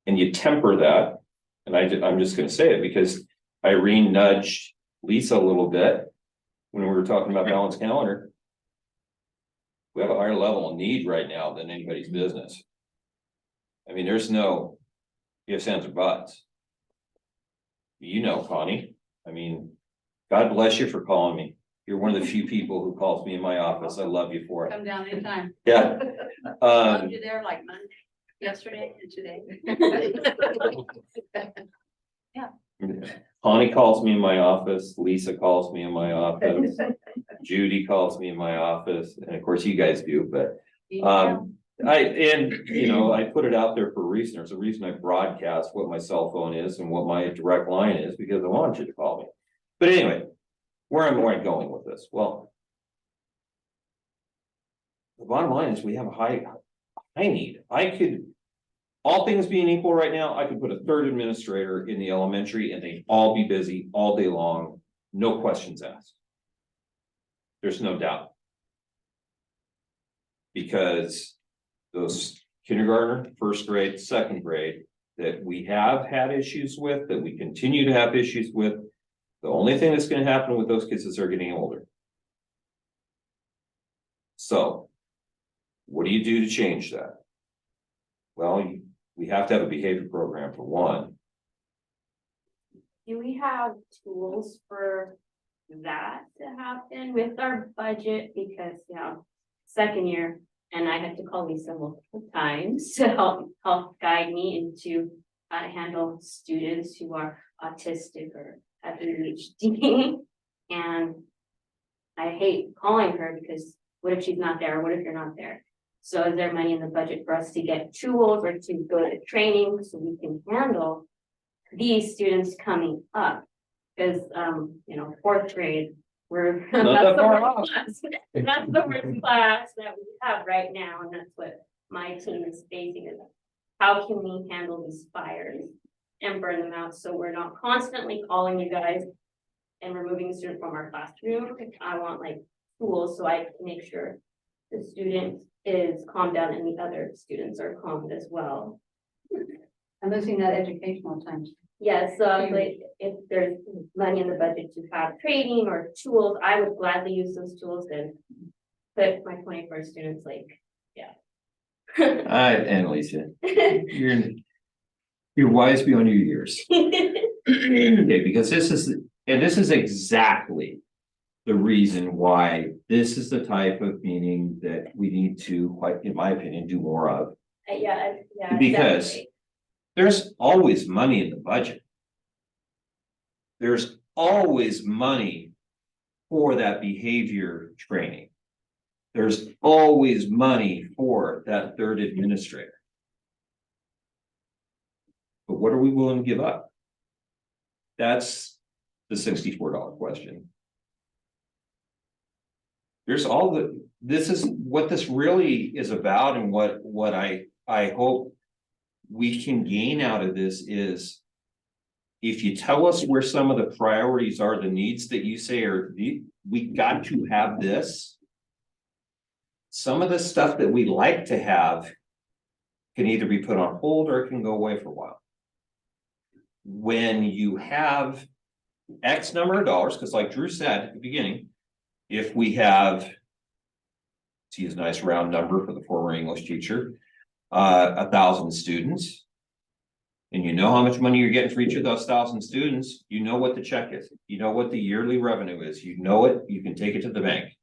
And you temper that, and I'm just gonna say it because Irene nudged Lisa a little bit when we were talking about balanced calendar. We have a higher level of need right now than anybody's business. I mean, there's no ifs, ands, or buts. You know, Connie, I mean, God bless you for calling me. You're one of the few people who calls me in my office. I love you for it. Come down anytime. Yeah. Loved you there like Monday, yesterday and today. Connie calls me in my office, Lisa calls me in my office, Judy calls me in my office, and of course you guys do, but. I put it out there for a reason. There's a reason I broadcast what my cell phone is and what my direct line is, because I want you to call me. But anyway, where am I going with this? Well. The bottom line is we have a high need. All things being equal right now, I could put a third administrator in the elementary and they'd all be busy all day long, no questions asked. There's no doubt. Because those kindergartner, first grade, second grade, that we have had issues with, that we continue to have issues with. The only thing that's gonna happen with those kids is they're getting older. So. What do you do to change that? Well, we have to have a behavior program for one. Do we have tools for that to happen with our budget? Because, second year, And I had to call Lisa multiple times to help guide me into how to handle students who are autistic or have ADHD. And I hate calling her because what if she's not there? What if you're not there? So is there money in the budget for us to get tools or to go to training so we can handle these students coming up? Because, fourth grade, we're. Not that's that the far worst off. class. That's the worst class that we have right now, and that's what my team is facing is how can we handle these fires and burn them out so we're not constantly calling you guys and removing the student from our classroom. I want like tools so I can make sure the student is calmed down and the other students are calmed as well. I'm losing that educational time. Yes, so like if there's money in the budget to have training or tools, I would gladly use those tools and put my 24 students like, yeah. Annalisa, you're wise beyond your years. Okay, because this is exactly the reason why this is the type of meeting that we need to, quite in my opinion, do more of. Yeah. Because definitely. there's always money in the budget. There's always money for that behavior training. There's always money for that third administrator. But what are we willing to give up? That's the $64 question. There's this is what this really is about, and what I hope we can gain out of this is if you tell us where some of the priorities are, the needs that you say are, we got to have this. Some of the stuff that we like to have can either be put on hold or it can go away for a while. When you have X number of dollars, because like Drew said at the beginning, if we have, let's use a nice round number for the former English teacher, 1,000 students, and you know how much money you're getting for each of those 1,000 students, you know what the check is, you know what the yearly revenue is, you know it, you can take it to the bank.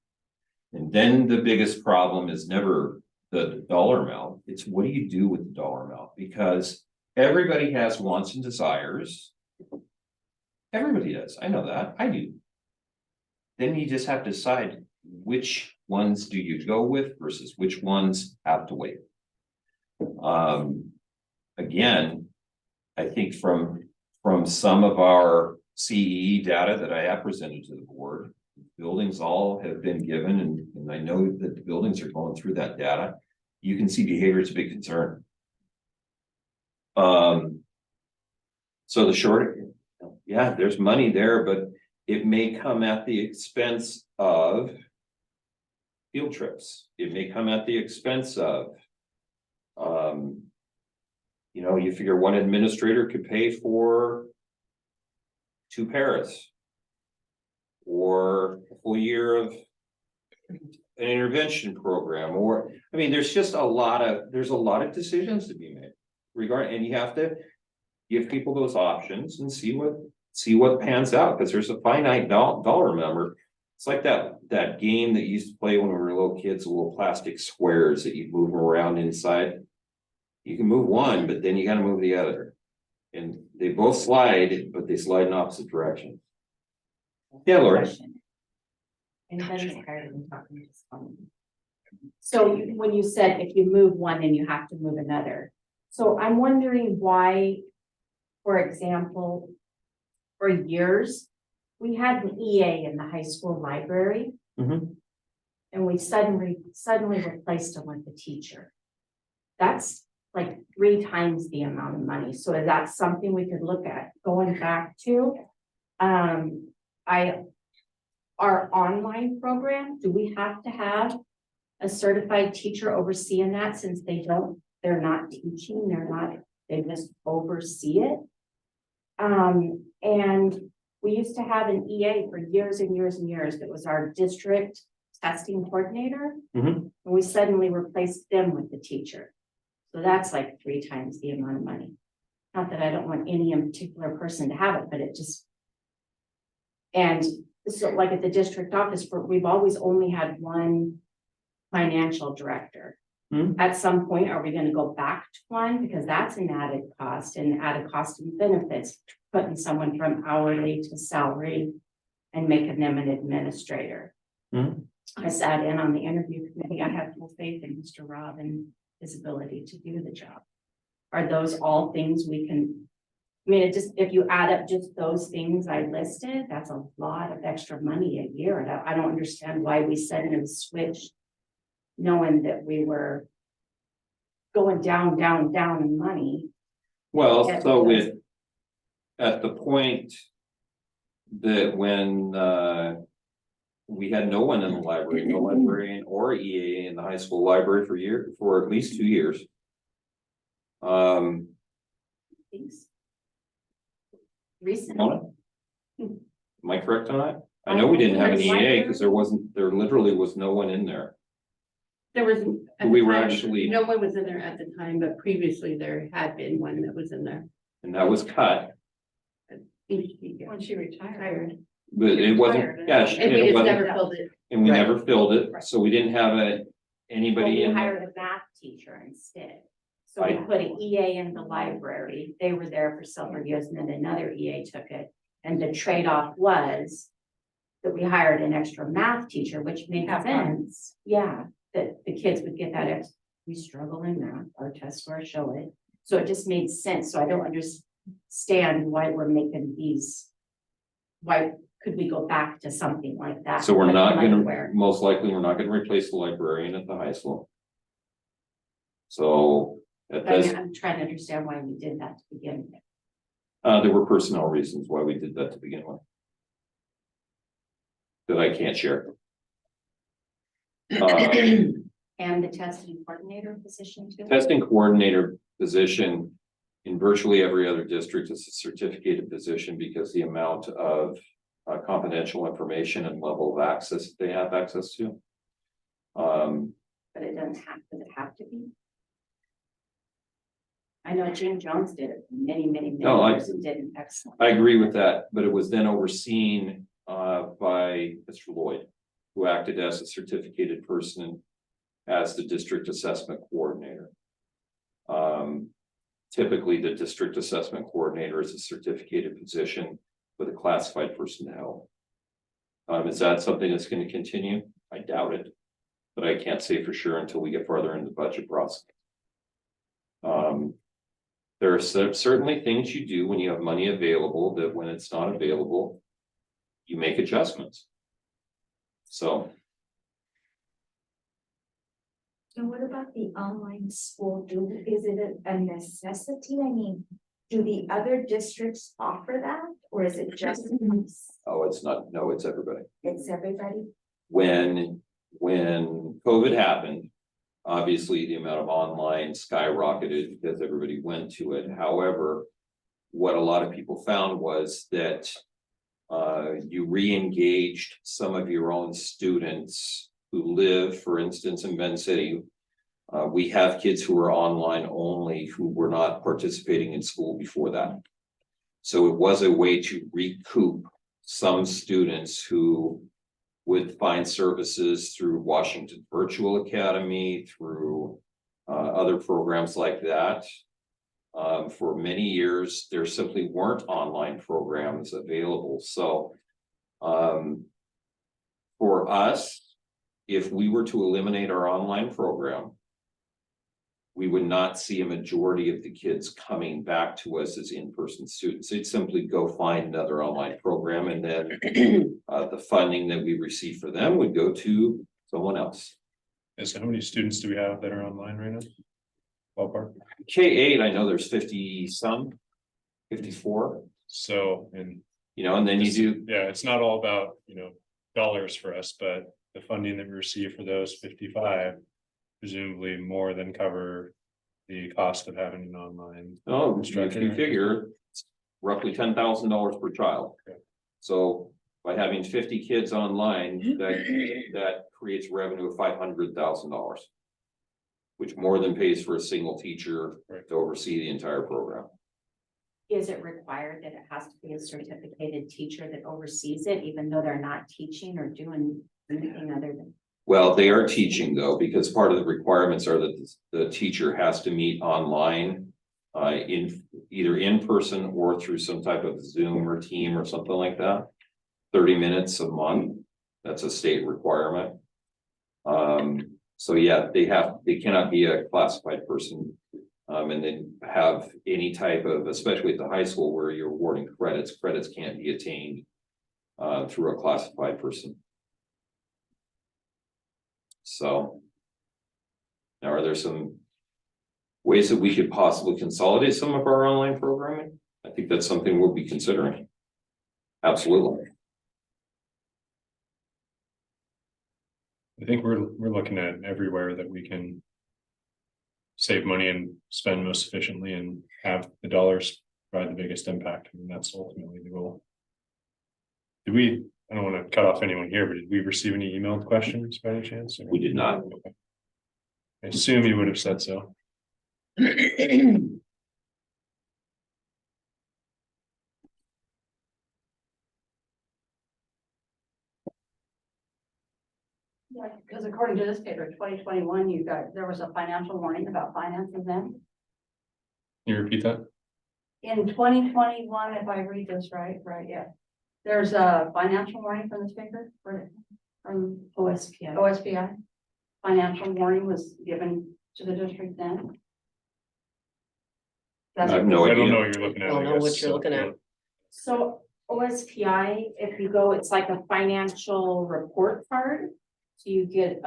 And then the biggest problem is never the dollar amount, it's what do you do with the dollar amount? Because everybody has wants and desires. Everybody does, I know that, I do. Then you just have to decide which ones do you go with versus which ones have to wait. Again, I think from some of our CEE data that I have presented to the board, buildings all have been given, and I know that the buildings are going through that data. You can see behavior is a big concern. So the short, yeah, there's money there, but it may come at the expense of field trips. It may come at the expense of, you figure one administrator could pay for 2 paras or a full year of an intervention program, or, I mean, there's a lot of decisions to be made regarding, and you have to give people those options and see what pans out, because there's a finite dollar number. It's like that game that you used to play when we were little kids, the little plastic squares that you move around inside. You can move one, but then you gotta move the other. And they both slide, but they slide in opposite directions. Yeah, Lori. So when you said if you move one, then you have to move another. So I'm wondering why, for example, for years, we had an EA in the high school library. Mhm. And we suddenly replaced him with a teacher. That's like 3 times the amount of money. So is that something we could look at going back to? Our online program, do we have to have a certified teacher overseeing that, since they're not teaching, they just oversee it? And we used to have an EA for years and years and years that was our district testing coordinator. Mhm. And we suddenly replaced them with the teacher. So that's like 3 times the amount of money. Not that I don't want any in particular person to have it, but it just. And so like at the district office, we've always only had one financial director. Hmm. At some point, are we gonna go back to one? Because that's an added cost and added cost and benefits, putting someone from hourly to salary and making them an administrator. Hmm. I sat in on the interview committee. I have full faith in Mr. Rob and his ability to do the job. Are those all things we can? I mean, it just, if you add up just those things I listed, that's a lot of extra money a year. And I don't understand why we suddenly switched, knowing that we were going down, down, down in money. Well, Yeah, so because- with, at the point that when, we had no one in the library, no librarian or EA in the high school library for at least 2 years. Things. Recent. Mona? Am I correct on that? I know we didn't have an EA because there literally was no one in there. There was. at We the were time, actually- No one was in there at the time, but previously there had been one that was in there. And that was cut, When she retired. but it wasn't, Retired. yeah, And we it just wasn't, never filled it. and we Right. never filled it, Right. so we didn't have Well, anybody we in. hired a math teacher instead. So we Right. put an EA in the library. They were there for several years and then another EA took it. And the trade-off was that we hired an extra math teacher, which made Have fun. sense. Yeah, that the kids would get that we struggle in math, our test scores show it. So it just made sense. So I don't understand why we're making these. Why could we go back to something like that? So we're Like- not like gonna, where- most likely, we're not gonna replace the librarian at the high school. So at I this, mean, I'm trying to understand why we did that to begin with. there were personnel reasons why we did that to begin with. That I can't share. And the testing coordinator position too? Testing coordinator position in virtually every other district is a certificated position because the amount of confidential information and level of access they have access to. But it does it have to be? I know Jim Jones did it for many, many, No, many years and did an excellent. I agree with that, but it was then overseen by Mr. Lloyd, who acted as a certificated person as the district assessment coordinator. Typically, the district assessment coordinator is a certificated position with a classified personnel. Is that something that's going to continue? I doubt it, but I can't say for sure until we get farther into the budget process. There are certainly things you do when you have money available that when it's not available, you make adjustments. So, And what about the online school? Is it a necessity? I mean, do the other districts offer that, or is it just, oh, it's not, no, it's everybody. it's everybody? When COVID happened, obviously the amount of online skyrocketed because everybody went to it. However, what a lot of people found was that you re-engaged some of your own students who live, for instance, in Bend City. We have kids who are online only who were not participating in school before that. So it was a way to recoup some students who would find services through Washington Virtual Academy, through other programs like that. For many years, there simply weren't online programs available. So for us, if we were to eliminate our online program, we would not see a majority of the kids coming back to us as in-person students. They'd simply go find another online program, and then the funding that we receive for them would go to someone else. And so how many students do we have that are online right now? Ballpark. K-8, I know there's 50 some, 54, So, and and then you do, yeah, it's not all about, dollars for us, but the funding that we receive for those 55 presumably more than cover the cost of having an online. if Instructor. you figure it's roughly $10,000 per child. Okay. So by having 50 kids online, that creates revenue of $500,000. Which more than pays for a single teacher Right. to oversee the entire program. Is it required that it has to be a certificated teacher that oversees it, even though they're not teaching or doing anything other than? Well, they are teaching though, because part of the requirements are that the teacher has to meet online. In either in person or through some type of Zoom or Team or something like that. 30 minutes a month, that's a state requirement. So yeah, they cannot be a classified person. And then have any type of, especially at the high school where you're awarding credits can't be attained. Through a classified person. So. Now, are there some ways that we could possibly consolidate some of our online programming? I think that's something we'll be considering. Absolutely. I think we're looking at everywhere that we can. Save money and spend most efficiently and have the dollars provide the biggest impact. I mean, that's ultimately the goal. Did we, I don't want to cut off anyone here, but did we receive any emailed questions by any chance? We did not. I assume you would have said so. Yeah, because according to this paper, 2021, there was a financial warning about finances then. Can you repeat that? In 2021, if I read this right, yeah. There's a financial warning from this paper from OSPI. Financial warning was given to the district then. I have no I don't idea. know what you're looking at. Don't I know guess, what you're looking at. So OSPI, if you go, it's like a financial report card. So you get,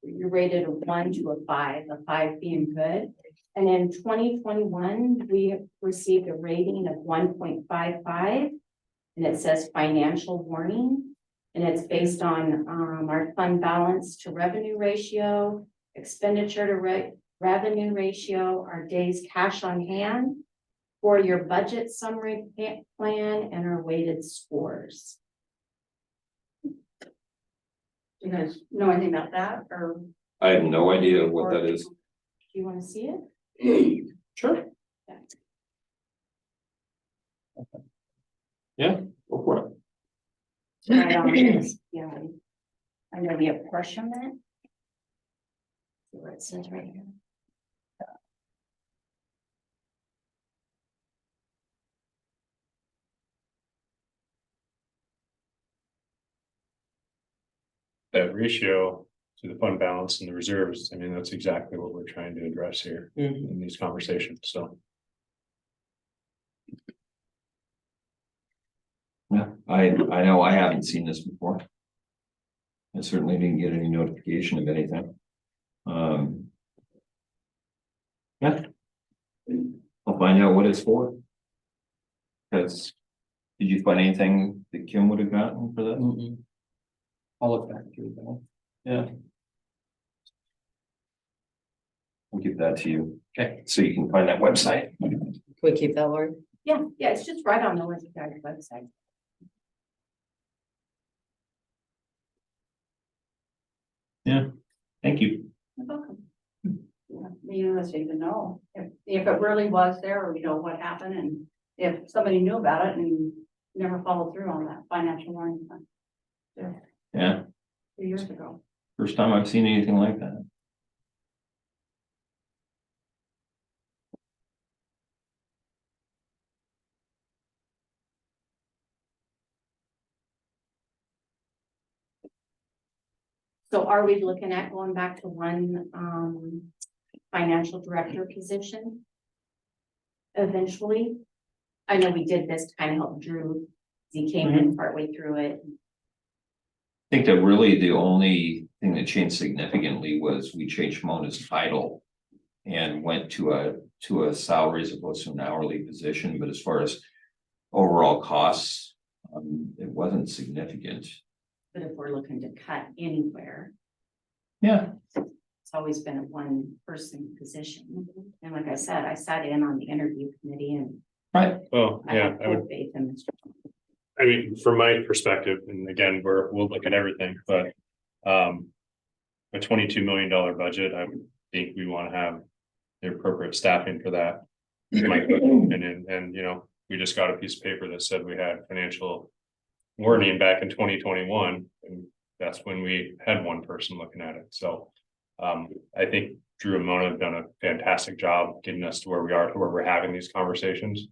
you're rated a 1 to a 5, a 5 being good. And in 2021, we received a rating of 1.55. And it says financial warning. And it's based on our fund balance to revenue ratio, expenditure to revenue ratio, our days cash on hand, for your budget summary plan, and our weighted scores. You guys know anything about that or? I have no idea what that is. Do you want to see it? Sure. Yeah, go for it. Right on this, yeah. Under the apportionment. See what it says right here. That ratio to the fund balance and the reserves, I mean, that's exactly what we're trying to address here Mhm. in these conversations, so. Yeah, I know I haven't seen this before. I certainly didn't get any notification of anything. Yeah. I'll find out what it's for. Because, did you find anything that Kim would have gotten for that? I'll look back through that. Yeah. I'll give that to you. Okay. So you can find that website. Can we keep that, Lori? Yeah, it's just right on the OSPI website. Thank you. You're welcome. Yeah, be interesting to know if it really was there, or what happened, and if somebody knew about it and never followed through on that financial warning. Yeah, 2 years ago. first time I've seen anything like that. So are we looking at going back to one financial director position? Eventually? I know we did this to kind of help Drew. He came in partway through it. I think that really the only thing that changed significantly was we changed Mona's title. And went to a salary as opposed to an hourly position, but as far as overall costs, it wasn't significant. But if we're looking to cut anywhere, Yeah. it's always been a one person position. And like I said, I sat in on the interview committee and Right. Well, I yeah, have I would, full faith in Mr. I mean, from my perspective, and again, we'll look at everything, but. A $22 million budget, I would think we want to have the appropriate staffing for that. in my opinion. And we just got a piece of paper that said we had financial warning back in 2021. And that's when we had one person looking at it, so. I think Drew and Mona have done a fantastic job getting us to where we are, to where we're having these conversations.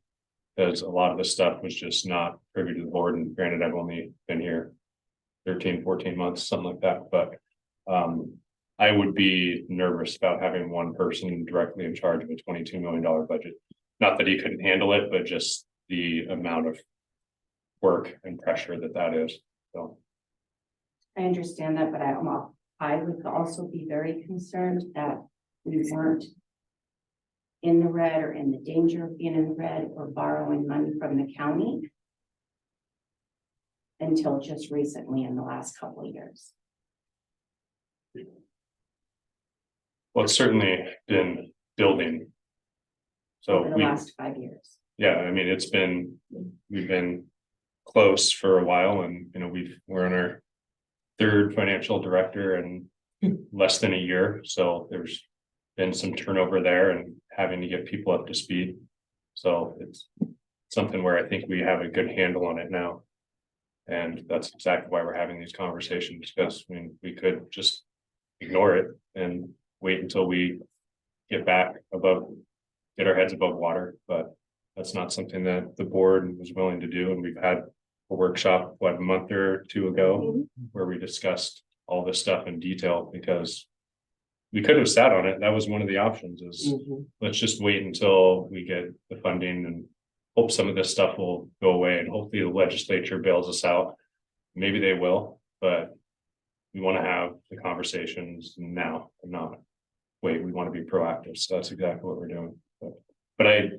Because a lot of this stuff was just not privy to the board, and granted, I've only been here 13, 14 months, something like that, but. I would be nervous about having one person directly in charge of a $22 million budget. Not that he couldn't handle it, but just the amount of work and pressure that is, so. I understand that, but I would also be very concerned that we weren't in the red or in the danger of being in the red or borrowing money from the county until just recently in the last couple of years. Well, it's certainly been building. So Over the last 5 years. yeah, I mean, we've been close for a while, and we're on our third financial director in less than a year, so there's been some turnover there and having to get people up to speed. So it's something where I think we have a good handle on it now. And that's exactly why we're having these conversations, because we could just ignore it and wait until we get our heads above water, but that's not something that the board was willing to do, and we've had a workshop, a month or two ago, where we discussed all this stuff in detail, because we could have sat on it. That was one of the options, is let's just wait until we get the funding and hope some of this stuff will go away, and hopefully the legislature bails us out. Maybe they will, but we want to have the conversations now and not wait. We want to be proactive. So that's exactly what we're doing. But I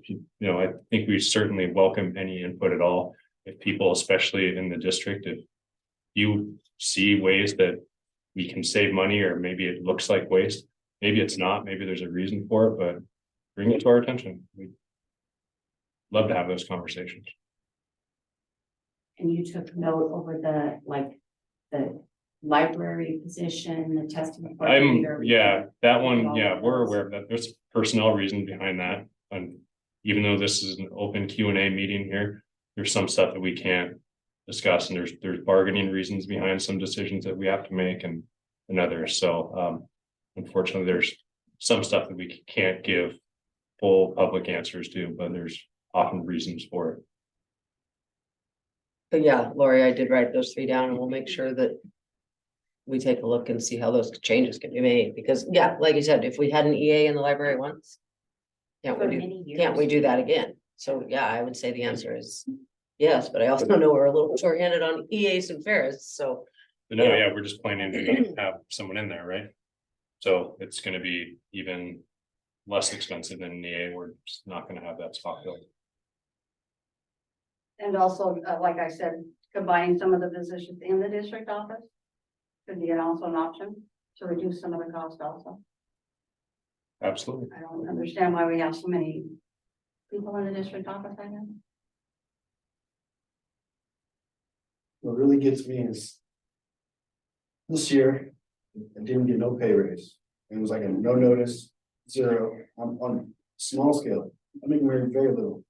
think we certainly welcome any input at all. If people, especially in the district, if you see ways that we can save money, or maybe it looks like waste, maybe it's not, maybe there's a reason for it, but bring it to our attention. We'd love to have those conversations. And you took note over the library position, the testing. That one, we're aware of that. There's personnel reason behind that. And even though this is an open Q&A meeting here, there's some stuff that we can't discuss, and there's bargaining reasons behind some decisions that we have to make and others. So unfortunately, there's some stuff that we can't give full public answers to, but there's often reasons for it. But yeah, Lori, I did write those 3 down, and we'll make sure that we take a look and see how those changes can be made, because like you said, if we had an EA in the library once, can't we do that again? So I would say the answer is yes, but I also know we're a little short-handed on EAs and Ferris, so. But no, we're just planning to have someone in there, right? So it's gonna be even less expensive than an EA. We're just not gonna have that spot filled. And also, like I said, combining some of the positions in the district office could be also an option to reduce some of the cost also. Absolutely. I don't understand why we have so many people in the district office right now. What really gets me is this year, I didn't get no pay raise. It was like a no notice, 0 on small scale. I mean, very, very little.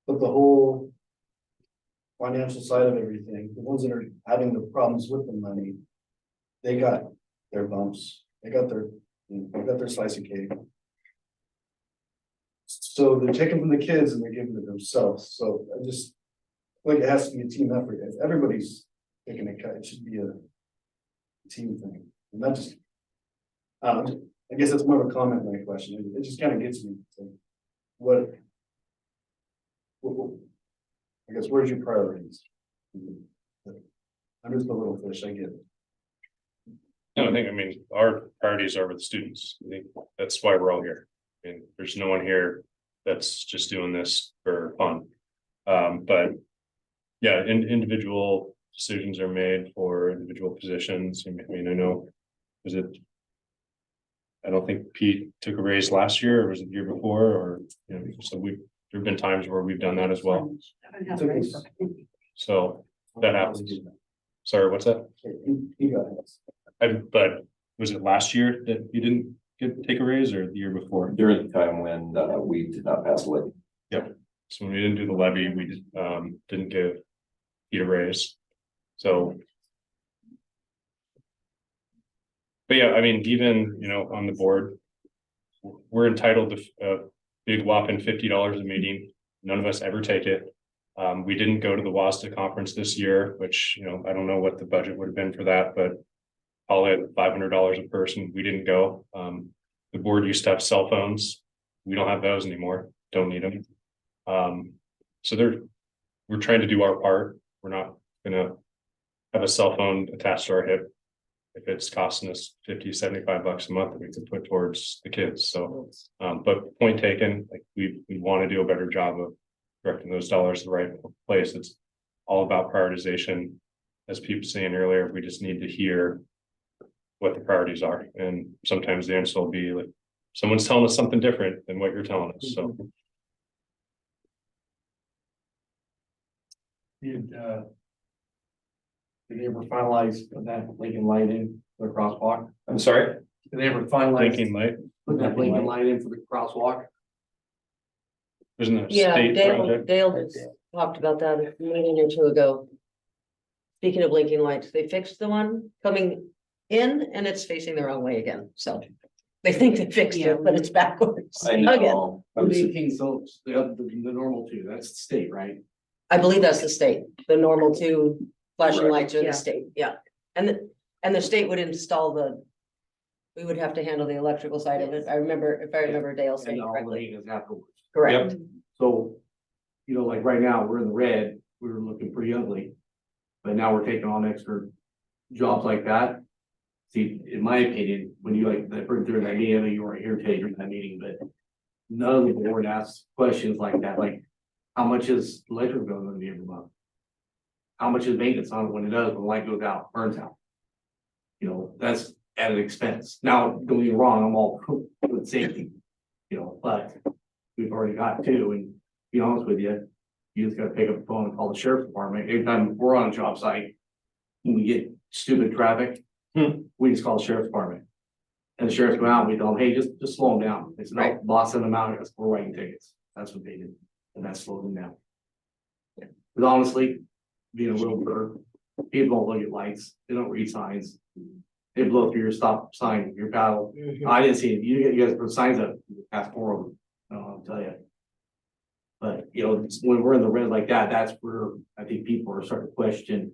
But the whole financial side of everything, the ones that are having the problems with the money, they got their bumps. They got their slice of cake. So they're taking from the kids and they're giving it themselves. So I just like it has to be a team effort. If everybody's taking a cut, it should be a team thing. And that just, I guess that's more of a comment than a question. It just kind of gets me. So what, I guess, where's your priorities? I'm just a little fish, I get it. No, I mean, our priorities are with students. I think that's why we're all here. I mean, there's no one here that's just doing this for fun. But individual decisions are made for individual positions. I mean, I know, I don't think Pete took a raise last year, or was it the year before, or, so there've been times where we've done that as well. So that happens. Sorry, what's that? You got it. But was it last year that you didn't take a raise, or the year before? During the time when we did not pass away. Yep. So when we didn't do the levy, we didn't give Pete a raise. So But yeah, I mean, even, on the board. We're entitled to a big whopping $50 a meeting. None of us ever take it. We didn't go to the WASDA conference this year, which, I don't know what the budget would have been for that, but. Call it $500 a person. We didn't go. The board used to have cell phones. We don't have those anymore. Don't need them. So we're trying to do our part. We're not gonna have a cell phone attached to our hip. If it's costing us $50-$75 a month, that we could put towards the kids. So, but point taken, like we want to do a better job of directing those dollars to the right place. It's all about prioritization. As people saying earlier, we just need to hear what the priorities are. And sometimes the answer will be like, someone's telling us something different than what you're telling us. So. Did they ever finalize that Lincoln light in for the crosswalk? I'm sorry? Did they ever finalize Thinking light, putting that Lincoln light in for the crosswalk? isn't it a Yeah, state project? Dale talked about that a meeting or two ago. Speaking of blinking lights, they fixed the one coming in and it's facing the wrong way again, so. They think they fixed it, but it's backwards I again. know. I'm thinking, so the normal two, that's the state, right? I believe that's the state, the normal two flashing Correct. lights are Yeah. the state, yeah. And the state would install we would have to handle the electrical side of it. If I remember Dale saying And all the correctly, maintenance afterwards. correct. So, like right now, we're in the red, we're looking pretty ugly. But now we're taking on extra jobs like that. See, in my opinion, when you bring through that meeting, I know you weren't here today during that meeting, but. None of the board asks questions like that, like, how much is the electric bill gonna be every month? How much is maintenance on it when it does, when the light goes out, burns out? That's at an expense. Now, don't get me wrong, I'm all with safety. But we've already got two, and to be honest with you, you just gotta pick up the phone and call the sheriff's department. Every time we're on a job site, when we get stupid traffic, we just call the sheriff's department. And the sheriff's go out, and we tell them, hey, just slow them down. It's not boss send them out, we're writing tickets. That's what they did, and that slowed them down. Because honestly, being a realtor, people don't look at lights, they don't read signs. They blow through your stop sign, your paddle. I didn't see it. You guys put signs up, ask for them. I'll tell you. But, when we're in the red like that, that's where I think people are starting to question.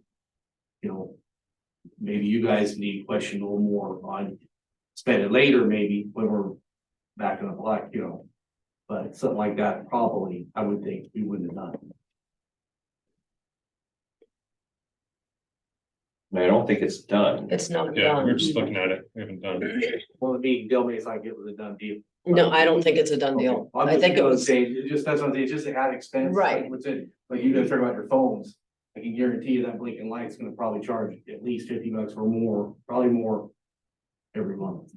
Maybe you guys need to question a little more on spend it later, maybe when we're back in the black, But something like that, probably, I would think we wouldn't have done. I don't think it's done. It's not Yeah, we're done. just looking at it. We haven't done it. Well, the meeting, Dale made it like it was a done deal. No, I don't think it's a done deal. I'm I just think it gonna was, say, that's what I'm saying, it's just a added expense. Right. What's it, like you guys talk about your phones, I can guarantee you that blinking light's gonna probably charge at least $50 or more, probably more. Every month.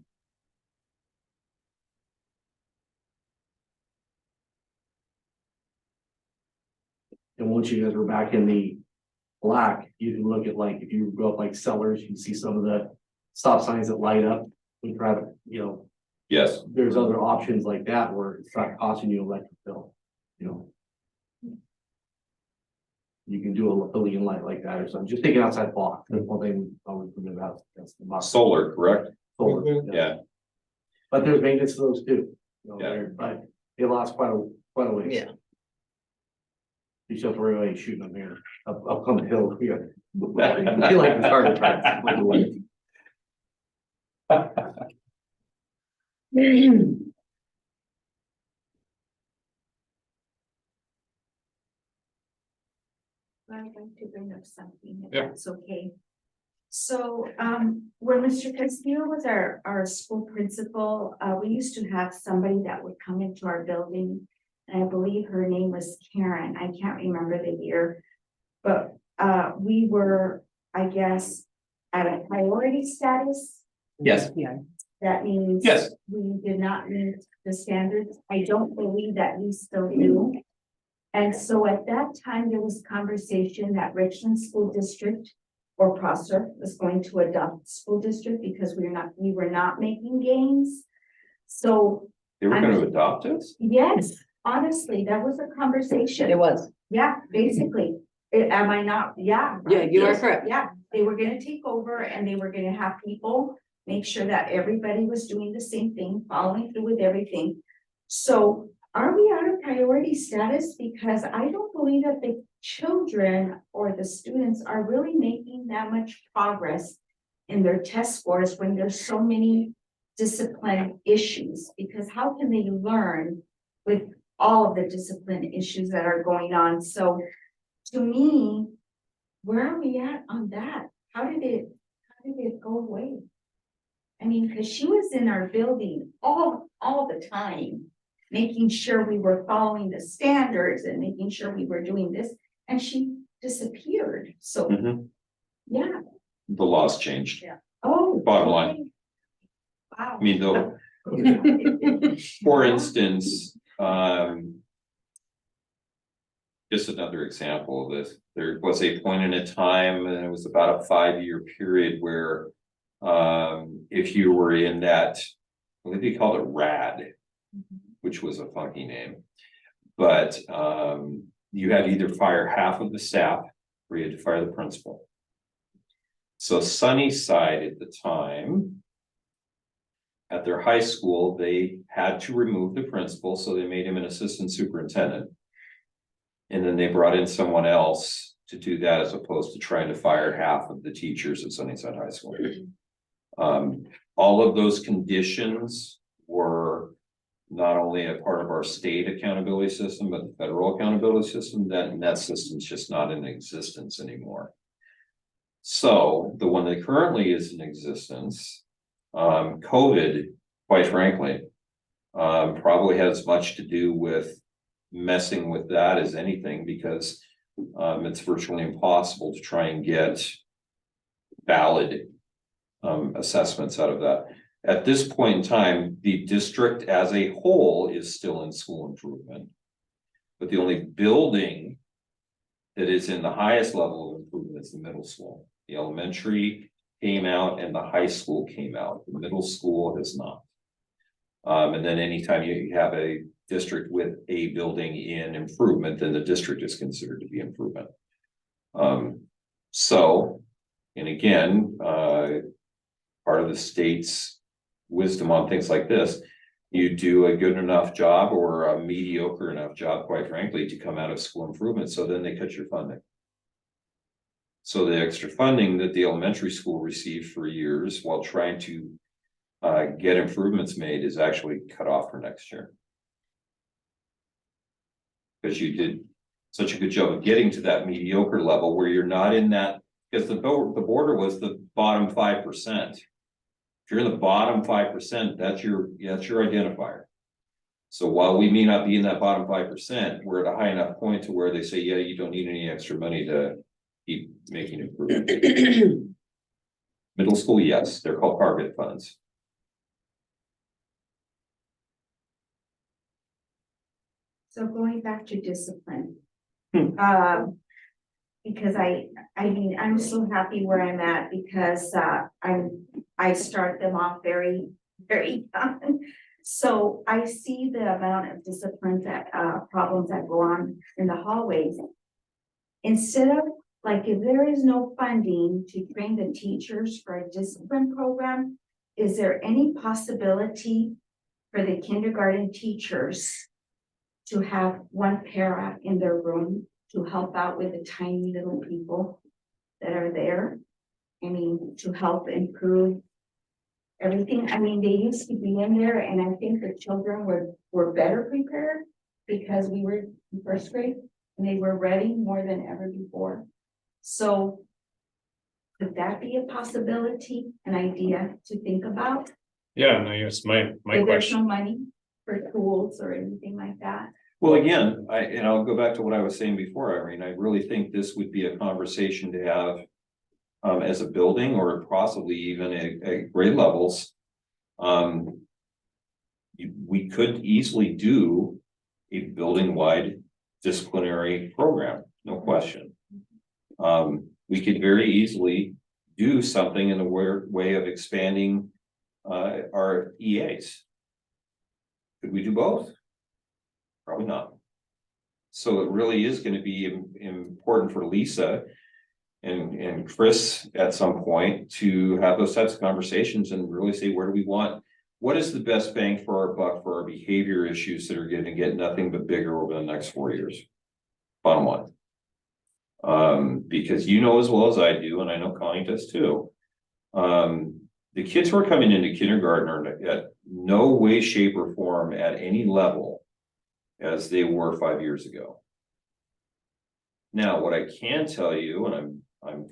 And once you guys are back in the black, you can look at if you go up Sellers, you can see some of the stop signs that light up. We drive, Yes. there's other options like that where it's not costing you electric bill, You can do a lean light like that or something, just thinking outside the box, that's one thing I was thinking about, that's the box. Solar, correct? Solar, Yeah. But there's maintenance to those too, Yeah. but it lasts quite a ways. yeah. You just have to worry about shooting them here, up on the hill, we got. I feel like the target practice, by the way. I'd like to bring up something, if Yeah. that's okay. So, when Mr. Castillo was our school principal, we used to have somebody that would come into our building. And I believe her name was Karen, I can't remember the year. But, we were, I guess, at a priority status. Yes. That means. Yes. We did not meet the standards. I don't believe that we still do. And so at that time, there was conversation that Richland School District or Prosser was going to adopt school district because we were not making gains. So, They were gonna adopt us? yes, honestly, that was a conversation. It was. Yeah, basically. Am I not? Yeah. Yeah, you are Yes, correct. Yeah, they were gonna take over and they were gonna have people make sure that everybody was doing the same thing, following through with everything. So are we out of priority status? Because I don't believe that the children or the students are really making that much progress in their test scores when there's so many discipline issues, because how can they learn with all of the discipline issues that are going on? So to me, where are we at on that? How did it go away? I mean, because she was in our building all the time, making sure we were following the standards and making sure we were doing this, and she disappeared. So, Mhm. yeah. The laws changed. Oh. Bottom line. okay. Wow. I mean, though, for instance, just another example of this, there was a point in a time, and it was about a 5-year period where, if you were in that, what did they call it, RAD, which was a funky name. But, you had to either fire half of the staff or you had to fire the principal. So Sunnyside at the time, at their high school, they had to remove the principal, so they made him an assistant superintendent. And then they brought in someone else to do that as opposed to trying to fire half of the teachers at Sunnyside High School. All of those conditions were not only a part of our state accountability system, but the federal accountability system, that system's just not in existence anymore. So the one that currently is in existence, COVID, quite frankly, probably has as much to do with messing with that as anything, because it's virtually impossible to try and get valid assessments out of that. At this point in time, the district as a whole is still in school improvement. But the only building that is in the highest level of improvement is the middle school. The elementary came out and the high school came out. The middle school has not. And then anytime you have a district with a building in improvement, then the district is considered to be improvement. So, and again, part of the state's wisdom on things like this, you do a good enough job or a mediocre enough job, quite frankly, to come out of school improvement, so then they cut your funding. So the extra funding that the elementary school received for years while trying to get improvements made is actually cut off for next year. Because you did such a good job of getting to that mediocre level where you're not in that, because the border was the bottom 5%. If you're in the bottom 5%, that's your identifier. So while we may not be in that bottom 5%, we're at a high enough point to where they say, yeah, you don't need any extra money to keep making improvements. Middle school, yes, they're called target funds. So going back to discipline. Hmm. Because I mean, I'm so happy where I'm at because I start them off very, very young. So I see the amount of discipline that problems that go on in the hallways. Instead of, like, if there is no funding to train the teachers for a discipline program, is there any possibility for the kindergarten teachers to have one para in their room to help out with the tiny little people that are there? I mean, to help improve everything. I mean, they used to be in there and I think the children were better prepared because we were in first grade and they were ready more than ever before. So could that be a possibility, an idea to think about? Yeah, and I guess my If there's question, no money for tools or anything like that? Well, again, I'll go back to what I was saying before, Irene. I really think this would be a conversation to have as a building or possibly even at grade levels. We could easily do a building-wide disciplinary program, no question. We could very easily do something in the way of expanding our EAs. Could we do both? Probably not. So it really is going to be important for Lisa and Chris at some point to have those types of conversations and really say, where do we want? What is the best bang for our buck for our behavior issues that are gonna get nothing but bigger over the next 4 years? Bottom line. Because you know as well as I do, and I know Connie does too. The kids who are coming into kindergarten are at no way, shape, or form at any level as they were 5 years ago. Now, what I can tell you, and I'm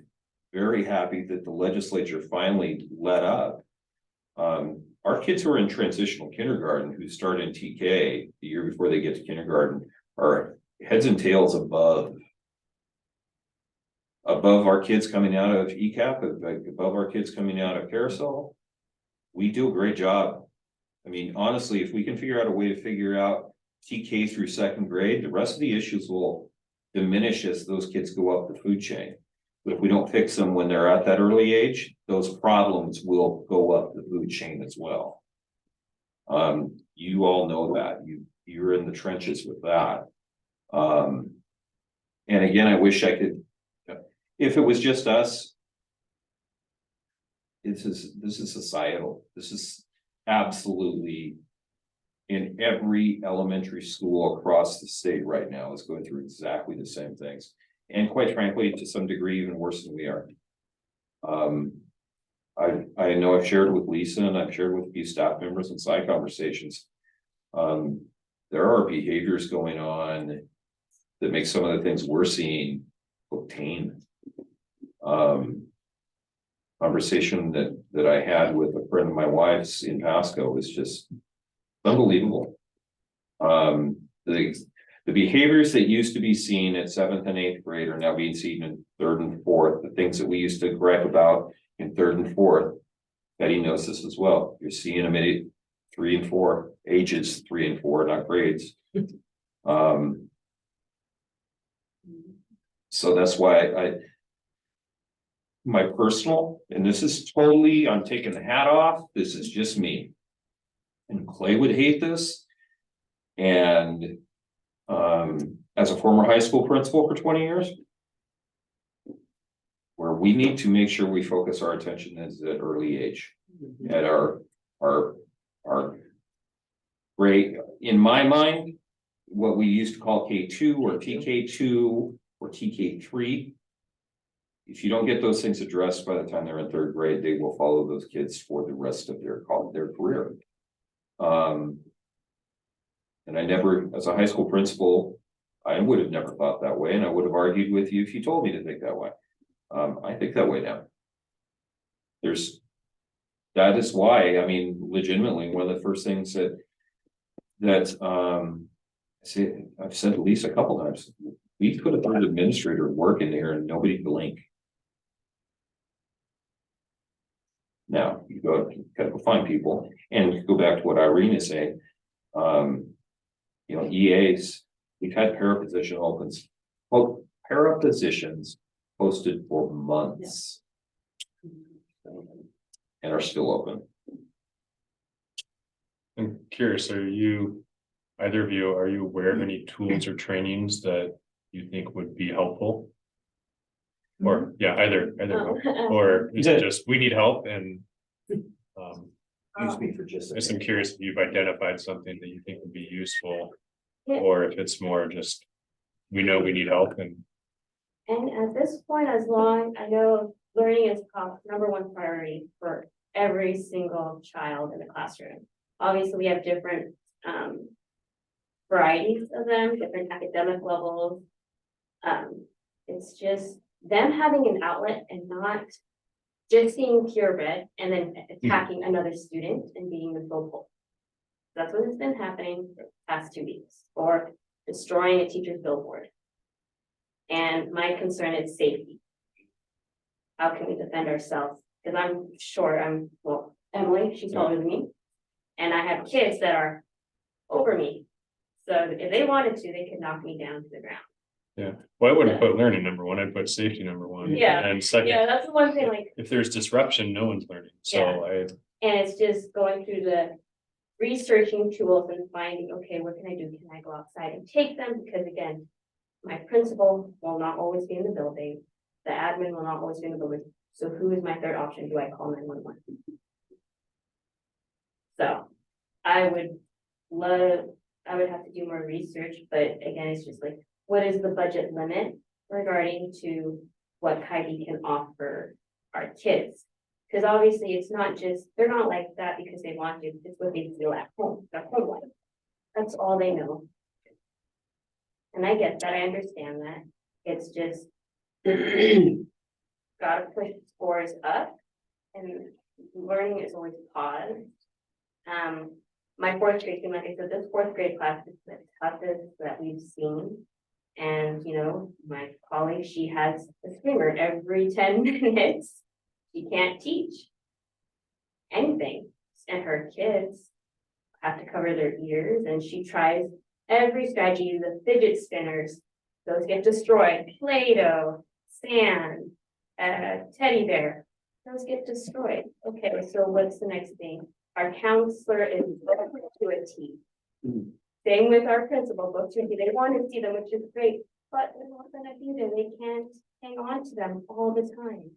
very happy that the legislature finally let up. Our kids who are in transitional kindergarten who start in TK the year before they get to kindergarten are heads and tails above our kids coming out of ECAP, above our kids coming out of Carousel. We do a great job. I mean, honestly, if we can figure out a way to figure out TK through 2nd grade, the rest of the issues will diminish as those kids go up the food chain. But if we don't fix them when they're at that early age, those problems will go up the food chain as well. You all know that. You're in the trenches with that. And again, I wish I could, if it was just us, this is societal. This is absolutely in every elementary school across the state right now is going through exactly the same things. And quite frankly, to some degree, even worse than we are. I know I've shared with Lisa and I've shared with a few staff members in side conversations. There are behaviors going on that make some of the things we're seeing look tame. Conversation that I had with a friend of my wife's in Pasco was just unbelievable. The behaviors that used to be seen at 7th and 8th grade are now being seen in 3rd and 4th. The things that we used to gripe about in 3rd and 4th, Betty knows this as well. You're seeing them at 3 and 4, ages 3 and 4, not grades. So that's why my personal, and this is totally, I'm taking the hat off. This is just me. And Clay would hate this. And as a former high school principal for 20 years, where we need to make sure we focus our attention at that early age, at our grade, in my mind, what we used to call K2 or TK2 or TK3. If you don't get those things addressed by the time they're in 3rd grade, they will follow those kids for the rest of their career. And I never, as a high school principal, I would have never thought that way, and I would have argued with you if you told me to think that way. I think that way now. That is why, I mean, legitimately, one of the first things that I've said to Lisa a couple times, we put a 3rd administrator to work in there and nobody blink. Now, you gotta go find people and go back to what Irene is saying. EAs, we've had para positions posted for months. And are still open. I'm curious, either of you, are you aware of any tools or trainings that you think would be helpful? Or, yeah, either, or is it just, we need help and, Use me for just. I'm curious if you've identified something that you think would be useful, or if it's more just, we know we need help and. And at this point, as long, I know learning is #1 priority for every single child in the classroom. Obviously, we have different varieties of them, different academic levels. It's just them having an outlet and not just seeing purebred and then attacking another student and being the focal. That's what has been happening for the past 2 weeks, or destroying a teacher's billboard. And my concern is safety. How can we defend ourselves? Because I'm short, Emily, she's taller than me. And I have kids that are over me. So if they wanted to, they could knock me down to the ground. Yeah, well, I wouldn't put learning #1, I'd put safety #1. Yeah. And second, Yeah, that's the one thing, like, if there's disruption, no one's learning, so and it's just going through the researching tools and finding, okay, what can I do? Can I go outside and take them? Because again, my principal will not always be in the building. the admin will not always be in the building. So who is my third option? Do I call 911? So I would have to do more research, but again, it's just like, what is the budget limit regarding to what Kylie can offer our kids? Because obviously it's not just, they're not like that because they want to, it's what they feel at home, their home life. That's all they know. And I get that, I understand that. It's just gotta push scores up, and learning is always paused. My fourth grade team, like I said, this fourth grade class is the toughest that we've seen. And, you know, my colleague, she has a screamer every 10 minutes. She can't teach anything, and her kids have to cover their ears, and she tries every strategy, the fidget spinners, those get destroyed, Play-Doh, sand, teddy bear, those get destroyed. Okay, so what's the next thing? Our counselor is booked to a T. Same with our principal, booked to a T. They want to see them, which is great, but they're not gonna be there. They can't hang on to them all the time.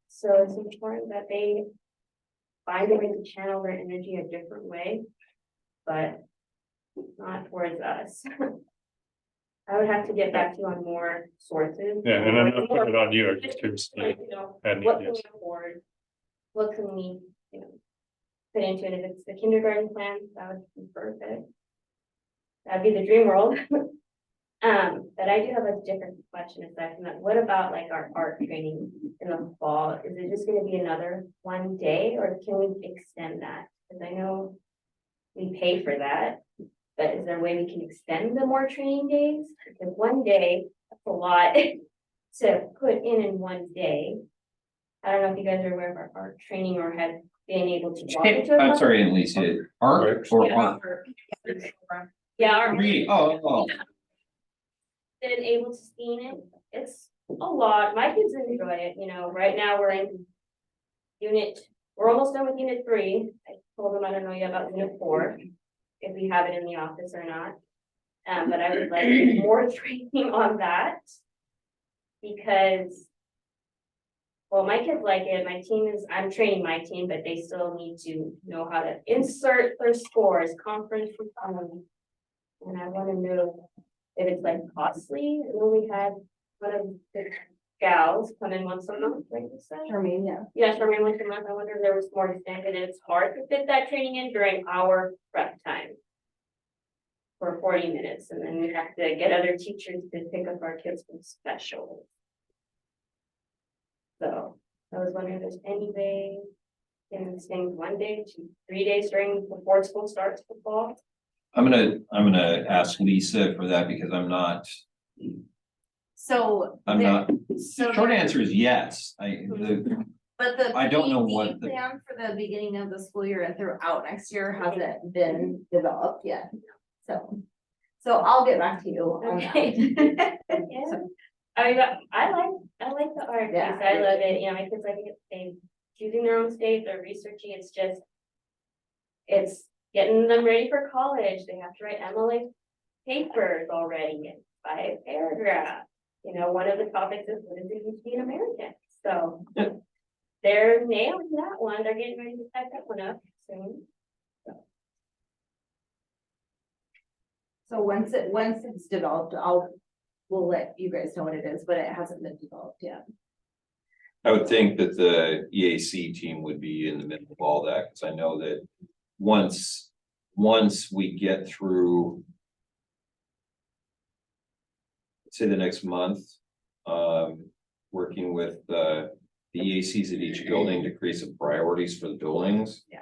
So it's important that they find a way to channel their energy a different way, but not towards us. I would have to get back to you on more sources. Yeah, and I'm not putting it on you, I'm just curious. Like, you know, And what can yes. we afford? What can we, you know, put into it? If it's the kindergarten plan, that would be perfect. That'd be the dream world. But I do have a different question aside from that. What about like our art training in the fall? Is it just gonna be another one day, or can we extend that? Because I know we pay for that, but is there a way we can extend the more training days? Because one day, that's a lot to put in one day. I don't know if you guys are aware of our art training or have been able to walk into. a I'm sorry, I didn't at least hit art or art. Yeah, our. Reading, oh. Been able to see it, it's a lot, my kids enjoy it, you know, right now we're in we're almost done with unit 3. I told them I don't know yet about unit 4, if we have it in the office or not. But I would like more training on that. Because, well, my kids like it, I'm training my team, but they still need to know how to insert their scores, conference room. And I wanna know if it's like costly. When we had one of the gals come in once a month, like you said. Charmaine, yeah. Yeah, Charmaine once a month. I wonder if there was more to stand, and it's hard to fit that training in during our prep time. For 40 minutes, and then we have to get other teachers to pick up our kids from special. So I was wondering if there's any way in staying 1 day to 3 days before school starts for fall. I'm gonna ask Lisa for that because I'm not, So. So short answer is yes, But the. I don't know PD what the- Plan for the beginning of the school year and throughout next year hasn't been developed yet, so. So I'll get back to you on that. Okay. Yeah. I like the art piece. Yeah. I love it. You know, my kids like it. They choosing their own state, they're researching. It's getting them ready for college. They have to write MLA papers already in 5 paragraphs. You know, one of the topics is what does it mean to be an American? So they're nailing that one. They're getting ready to type that one up soon. So once it's developed, we'll let you guys know what it is, but it hasn't been developed yet. I would think that the EAC team would be in the middle of all that, because I know that once we get through, say the next month, working with the EACs at each building to create some priorities for the buildings. Yeah.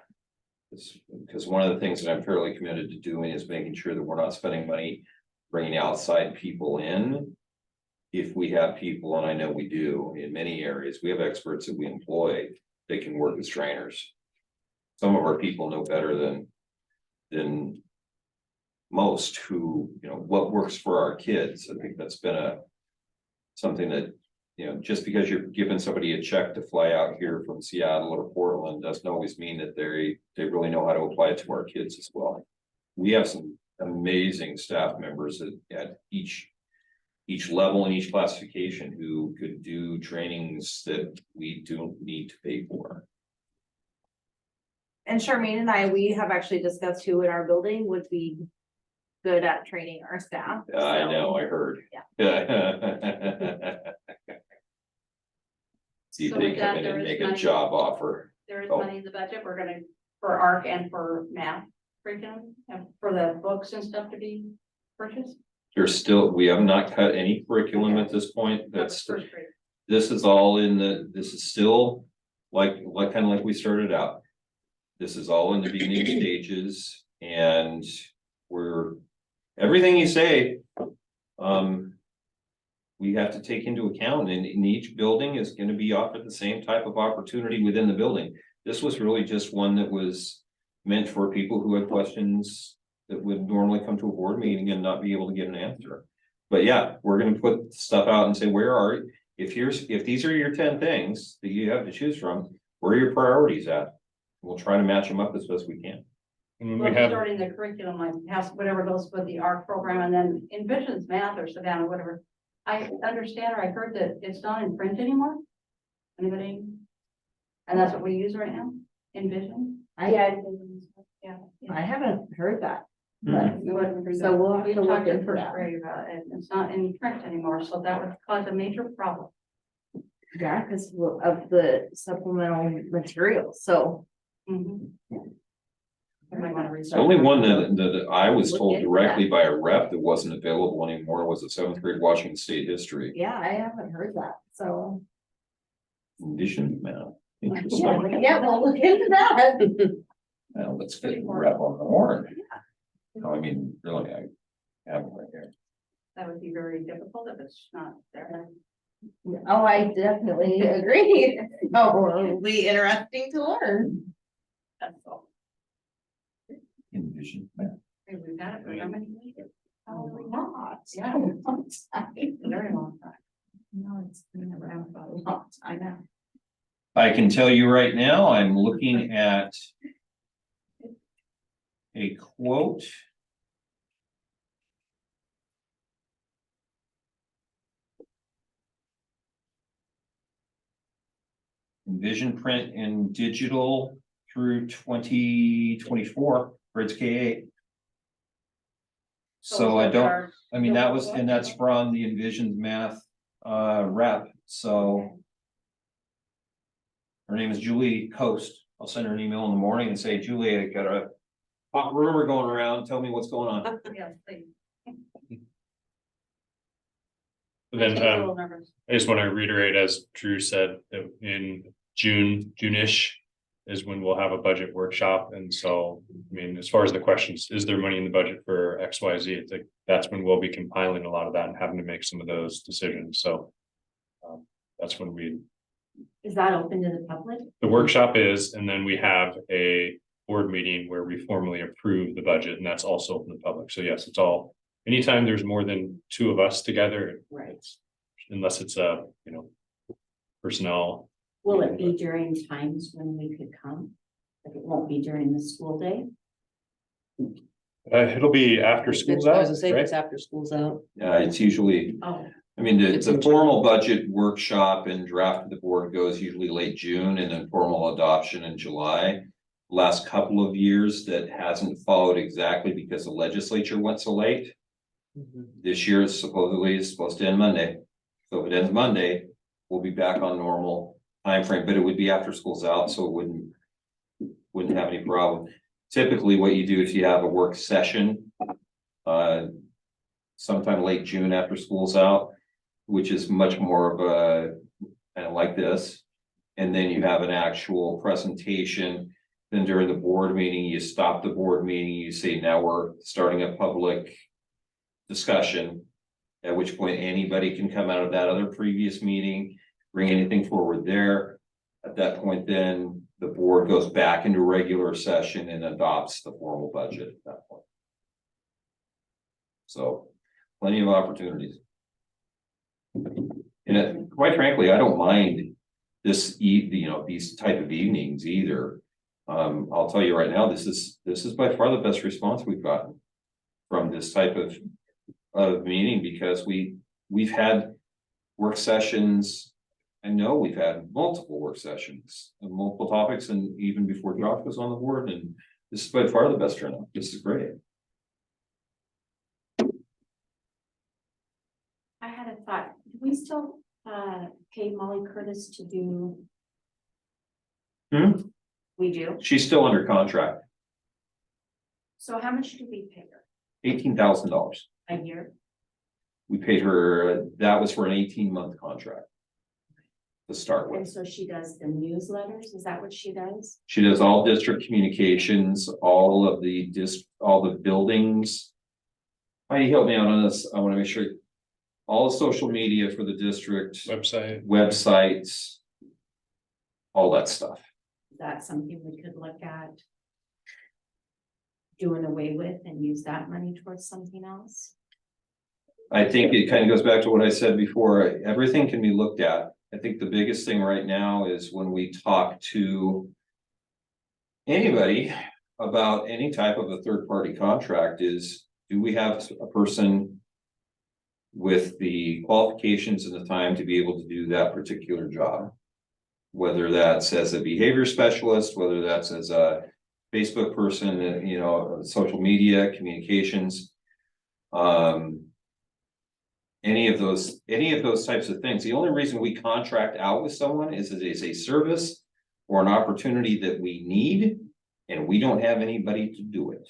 Because one of the things that I'm fairly committed to doing is making sure that we're not spending money bringing outside people in. If we have people, and I know we do in many areas, we have experts that we employ, they can work as trainers. Some of our people know better than most who, you know, what works for our kids. I think that's been something that, you know, just because you're giving somebody a check to fly out here from Seattle or Portland doesn't always mean that they really know how to apply it to our kids as well. We have some amazing staff members at each each level and each classification who could do trainings that we don't need to pay for. And Charmaine and I, we have actually discussed who in our building would be good at training our staff. I so- know, I heard. Yeah. See if So they with come that, in there and is make a money- job offer. There is Oh. money in the budget, we're gonna, for ARC and for math curriculum, and for the books and stuff to be purchased. There's still, we have not cut any curriculum at this point. That's, First grade. this is all in this is still like kind of like we started out. This is all in the beginning stages and everything you say, we have to take into account, and in each building is gonna be offered the same type of opportunity within the building. This was really just one that was meant for people who had questions that would normally come to a board meeting and not be able to get an answer. But yeah, we're gonna put stuff out and say, where are, if these are your 10 things that you have to choose from, where are your priorities at? We'll try to match them up as best we can. And when Well, we have, starting the curriculum, like has whatever goes with the ARC program, and then Envision's math or Savannah, whatever. I understand, or I heard that it's not in print anymore. Anybody? And that's what we use right now, Envision? Yeah, Yeah. I haven't heard that. So we'll have we to look talked in into first that. grade about it, it's not in print anymore, so that would cause a major problem. Yeah, because of the supplemental materials, so. Mhm. I might wanna read The only one that. that I was Look told into directly by a rep that wasn't available anymore was a 7th grade Washington State history. Yeah, I haven't heard that, so. Condition now. Yeah, we'll look into that. Well, let's get a rep on the horn. No, I mean, really, I have it right here. That would be very difficult if it's not there. Oh, I definitely agree. Oh, it'll be interesting to learn. That's all. Envision map. Hey, we've got it for how many years? Oh, not. Yeah. A very long time. No, it's been around for a long time now. I can tell you right now, I'm looking at a quote. Envision print and digital through 2024 for its K-8. So I don't, I mean, that was, and that's from the Envision's math rep, so. Her name is Julie Coast. I'll send her an email in the morning and say, Julie, I got a hot rumor going around. Tell me what's going on. Yes, please. then, I'm a little nervous. I just want to reiterate, as Drew said, that in June-ish is when we'll have a budget workshop. And so, I mean, as far as the questions, is there money in the budget for XYZ? It's like, that's when we'll be compiling a lot of that and having to make some of those decisions. So that's when Is that open to the public? the workshop is, and then we have a board meeting where we formally approve the budget, and that's also open to the public. So yes, it's all, anytime there's more than 2 of us together, Right. unless it's a, personnel. Will it be during times when we could come? Like it won't be during the school day? It'll be after school's out, right? It's after school's out. It's usually, Oh, I mean, It's the in formal budget workshop and draft of the board goes usually late June and then formal adoption in July. Last couple of years, that hasn't followed exactly because the legislature went so late. This year is supposedly supposed to end Monday. So if it ends Monday, we'll be back on normal timeframe, but it would be after school's out, so it wouldn't have any problem. Typically, what you do if you have a work session, sometime late June after school's out, which is much more of a, kind of like this. And then you have an actual presentation. Then during the board meeting, you stop the board meeting, you say, now we're starting a public discussion. At which point anybody can come out of that other previous meeting, bring anything forward there. At that point, then the board goes back into regular session and adopts the formal budget at that point. So plenty of opportunities. And quite frankly, I don't mind this, these type of evenings either. I'll tell you right now, this is by far the best response we've gotten from this type of meeting, because we we've had work sessions. I know we've had multiple work sessions on multiple topics and even before Josh was on the board, and this is by far the best turnout. This is great. I had a thought, do we still pay Molly Curtis to do? Hmm? We do, She's still under contract, so how much do we pay her $18,000. a year? We paid her, that was for an 18-month contract. To start And with. so she does the newsletters, is that what she does? She does all district communications, all of the all the buildings. Heidi, help me out on this. I want to make sure. All the social media for the district, Website. websites. All that stuff. Is that something we could look at? Doing away with and use that money towards something else? I think it kind of goes back to what I said before. Everything can be looked at. I think the biggest thing right now is when we talk to anybody about any type of a third-party contract is, do we have a person with the qualifications and the time to be able to do that particular job? Whether that's as a behavior specialist, whether that's as a Facebook person, you know, social media, communications. Any of those types of things. The only reason we contract out with someone is it is a service or an opportunity that we need, and we don't have anybody to do it.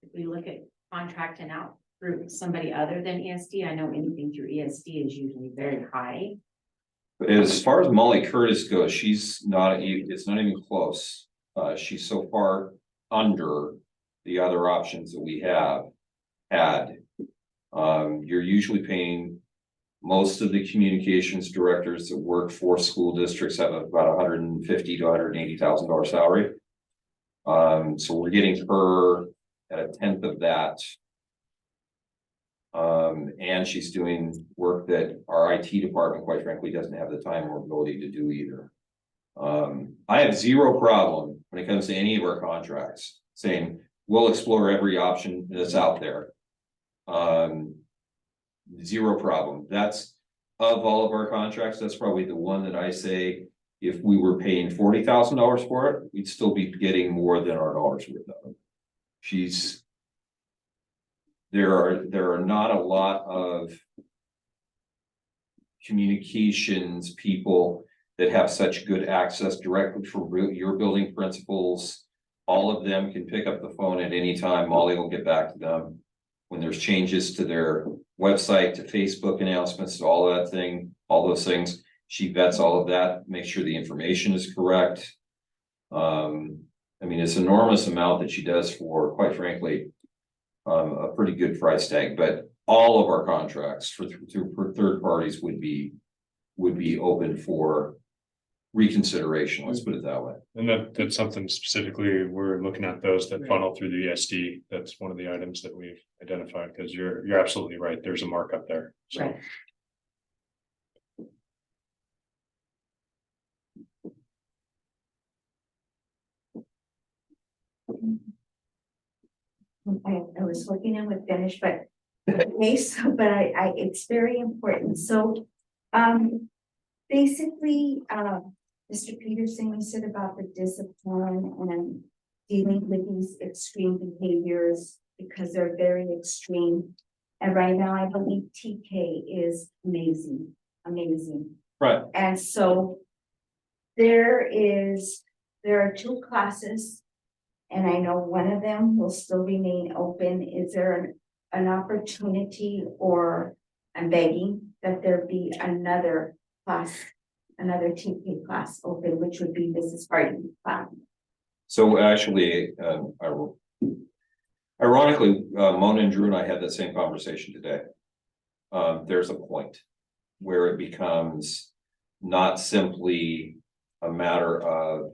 If we look at contracting out through somebody other than ESD, I know anything through ESD is usually very high. But as far as Molly Curtis goes, it's not even close. She's so far under the other options that we have had. You're usually paying most of the communications directors that work for school districts have about $150,000 to $180,000 salary. So we're getting her at a tenth of that. And she's doing work that our IT department, quite frankly, doesn't have the time or ability to do either. I have zero problem when it comes to any of our contracts saying we'll explore every option that's out there. Zero problem. That's of all of our contracts, that's probably the one that I say, if we were paying $40,000 for it, we'd still be getting more than our dollars worth of it. There are not a lot of communications people that have such good access directly for your building principals. All of them can pick up the phone at any time. Molly will get back to them. When there's changes to their website, to Facebook announcements, to all that thing, all those things, she vets all of that, makes sure the information is correct. I mean, it's an enormous amount that she does for, quite frankly, a pretty good price tag, but all of our contracts for third parties would be open for reconsideration, let's put it that way. And that's something specifically, we're looking at those that funnel through the ESD. That's one of the items that we've identified, because you're absolutely right. There's a markup there. So. Right. I was hoping I would finish, but okay, so, but it's very important. So, basically, Mr. Peterson, you said about the discipline and dealing with these extreme behaviors because they're very extreme. And right now, I believe TK is amazing. Right. And so there are 2 classes. And I know one of them will still remain open. Is there an opportunity, or I'm begging that there be another class, another TK class open, which would be Mrs. Hardy class? So actually, ironically, Mona and Drew and I had that same conversation today. There's a point where it becomes not simply a matter of,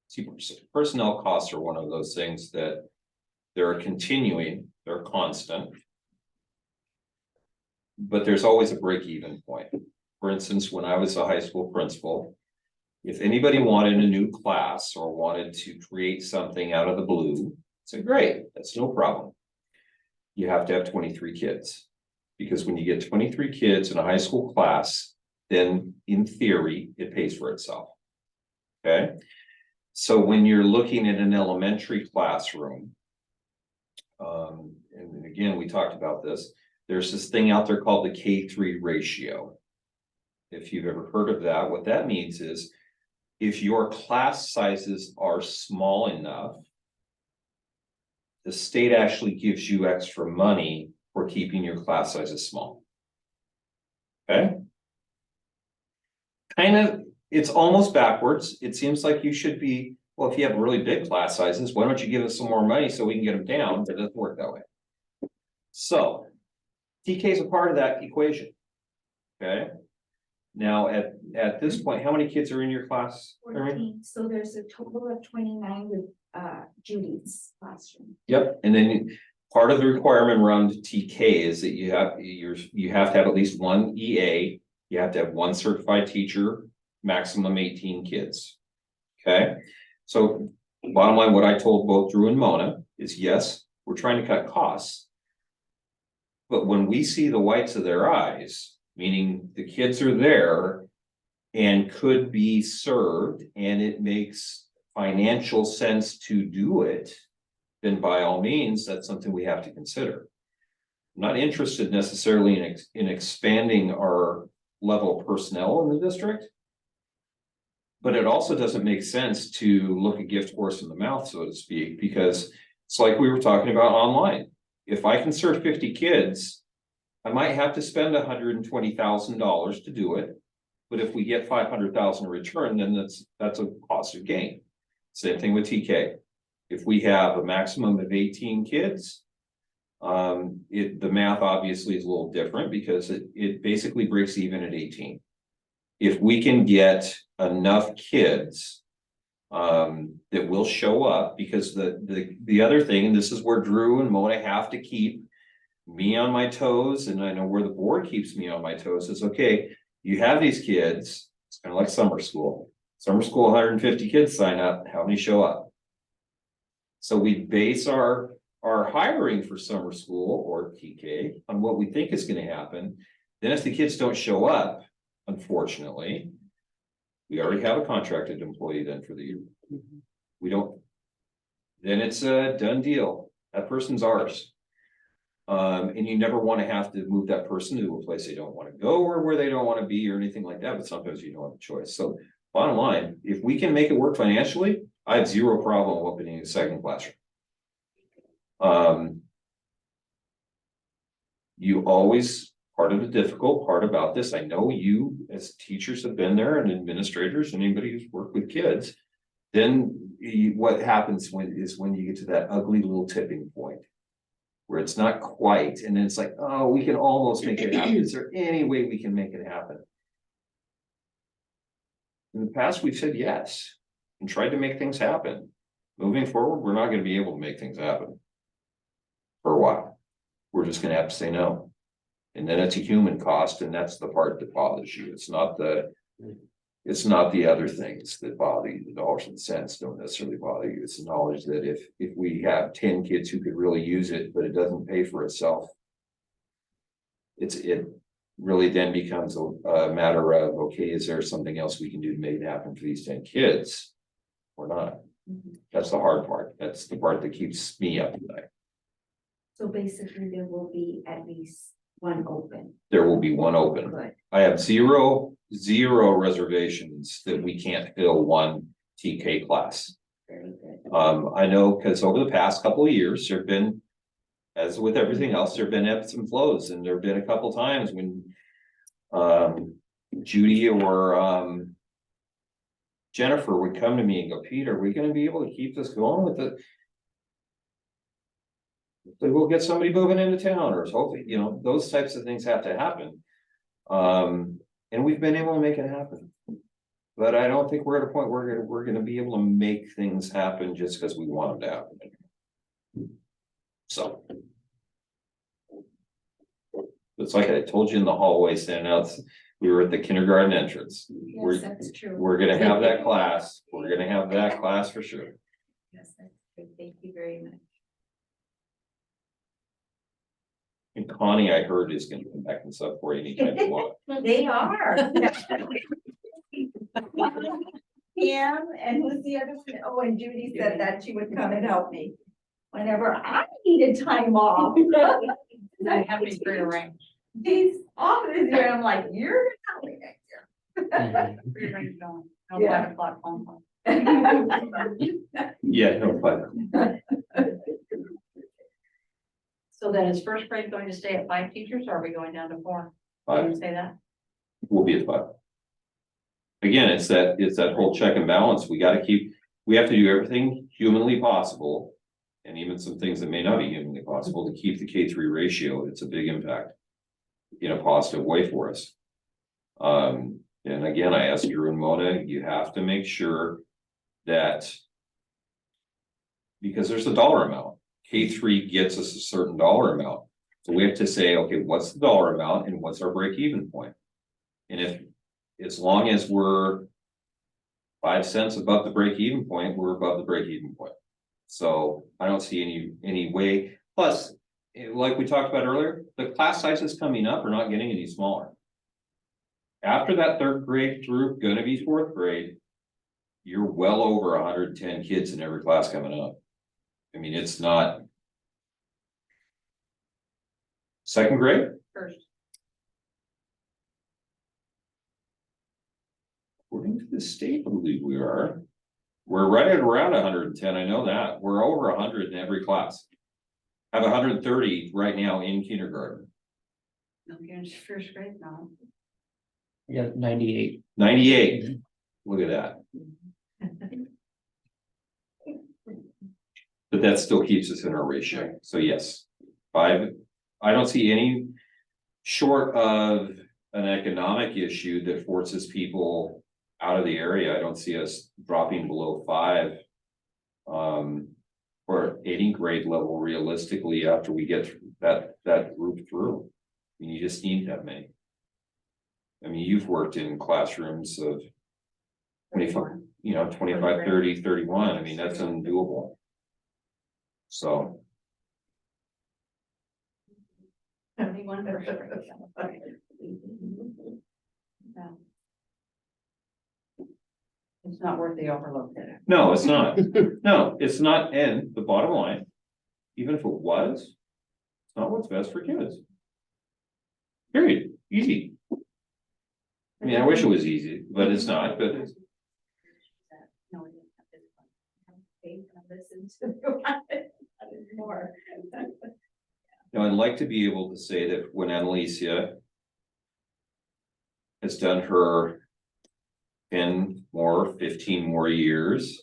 see, personnel costs are one of those things that they're continuing, they're constant. But there's always a break-even point. For instance, when I was a high school principal, if anybody wanted a new class or wanted to create something out of the blue, I said, great, that's no problem. You have to have 23 kids. Because when you get 23 kids in a high school class, then in theory, it pays for itself. Okay? So when you're looking at an elementary classroom, and again, we talked about this, there's this thing out there called the K3 ratio. If you've ever heard of that, what that means is if your class sizes are small enough, the state actually gives you extra money for keeping your class sizes small. Okay? Kind of, it's almost backwards. It seems like you should be, well, if you have really big class sizes, why don't you give us some more money so we can get them down? But it doesn't work that way. So TK is a part of that equation. Okay? Now, at this point, how many kids are in your class? Irene? 14, so there's a total of 29 with Judy's classroom. Yep, and then part of the requirement around TK is that you have to have at least one EA, you have to have one certified teacher, maximum 18 kids. Okay, so bottom line, what I told both Drew and Mona is yes, we're trying to cut costs. But when we see the whites of their eyes, meaning the kids are there and could be served, and it makes financial sense to do it, then by all means, that's something we have to consider. I'm not interested necessarily in expanding our level of personnel in the district. But it also doesn't make sense to look a gift horse in the mouth, so to speak, because it's like we were talking about online. If I can serve 50 kids, I might have to spend $120,000 to do it. But if we get 500,000 in return, then that's a positive gain. Same thing with TK. If we have a maximum of 18 kids, the math obviously is a little different because it basically breaks even at 18. If we can get enough kids that will show up, because the other thing, and this is where Drew and Mona have to keep me on my toes, and I know where the board keeps me on my toes, is okay, you have these kids, it's kind of like summer school. Summer school, 150 kids sign up, how many show up? So we base our hiring for summer school or TK on what we think is going to happen. Then if the kids don't show up, unfortunately, we already have a contracted employee then for the year. We don't, then it's a done deal. That person's ours. And you never want to have to move that person to a place they don't want to go or where they don't want to be or anything like that, but sometimes you don't have a choice. So bottom line, if we can make it work financially, I have zero problem opening a second classroom. You always, part of the difficult part about this, I know you as teachers have been there and administrators and anybody who's worked with kids, then what happens when you get to that ugly little tipping point where it's not quite, and then it's like, oh, we can almost make it happen. Is there any way we can make it happen? In the past, we've said yes and tried to make things happen. Moving forward, we're not going to be able to make things happen for a while. We're just going to have to say no. And then it's a human cost, and that's the part that bothers you. It's not the other things that bother you. The dollars and cents don't necessarily bother you. It's the knowledge that if we have 10 kids who could really use it, but it doesn't pay for itself, it really then becomes a matter of, okay, is there something else we can do to make it happen for these 10 kids or not? That's the hard part. That's the part that keeps me up at night. So basically, there will be at least one open. There will be one open. Good. I have zero reservations that we can't fill one TK class. Very good. I know because over the past couple of years, there've been, as with everything else, there've been ebbs and flows, and there've been a couple times when Judy or Jennifer would come to me and go, Peter, are we going to be able to keep this going with it? We'll get somebody moving into town, or hopefully, those types of things have to happen. And we've been able to make it happen. But I don't think we're at a point where we're going to be able to make things happen just because we want them to happen. So. It's like I told you in the hallway standing out, we were at the kindergarten entrance. Yes, that's true. We're gonna have that class. We're gonna have that class for sure. Yes, that's good. Thank you very much. And Connie, I heard, is gonna come back and sub for you anytime you want. They are. Pam, and who's the other one? Oh, and Judy said that she would come and help me whenever I needed time off. I have me prearranged. These offices here, I'm like, you're gonna help me next year. Prearranged on, no Yeah. 5 o'clock phone call. Yeah, no, but So then is first grade going to stay at 5 teachers, or are we going down to 4? Can 5 you say that? will be at 5. Again, it's that whole check and balance. We have to do everything humanly possible. And even some things that may not be humanly possible to keep the K3 ratio. It's a big impact. In a positive way for us. And again, I asked Drew and Mona, you have to make sure that. Because there's a dollar amount, K3 gets us a certain dollar amount. So we have to say, okay, what's the dollar amount and what's our break even point? And as long as we're 5 cents above the break even point, we're above the break even point. So I don't see any way, plus, like we talked about earlier, the class sizes coming up are not getting any smaller. After that 3rd grade group, gonna be 4th grade, you're well over 110 kids in every class coming up. I mean, it's not. 2nd grade, First, according to the state, I believe we're right at around 110, I know that, we're over 100 in every class. Have 130 right now in kindergarten, no, first grade, no. Yeah, 98. 98, look at that. But that still keeps us in our ratio, so yes, 5, I don't see any. Short of an economic issue that forces people out of the area, I don't see us dropping below 5. Or any grade level realistically after we get that group through. You just need that many. I mean, you've worked in classrooms of 25, 25, 30, 31. I mean, that's undoable. So. 71. It's not worth the overload. No, it's not. No, it's not. And the bottom line, even if it was, it's not what's best for kids. Period. Easy. I mean, I wish it was easy, but it's not, but it's. No, Listen to more. Now, I'd like to be able to say that when Annalicia has done her 10 more, 15 more years,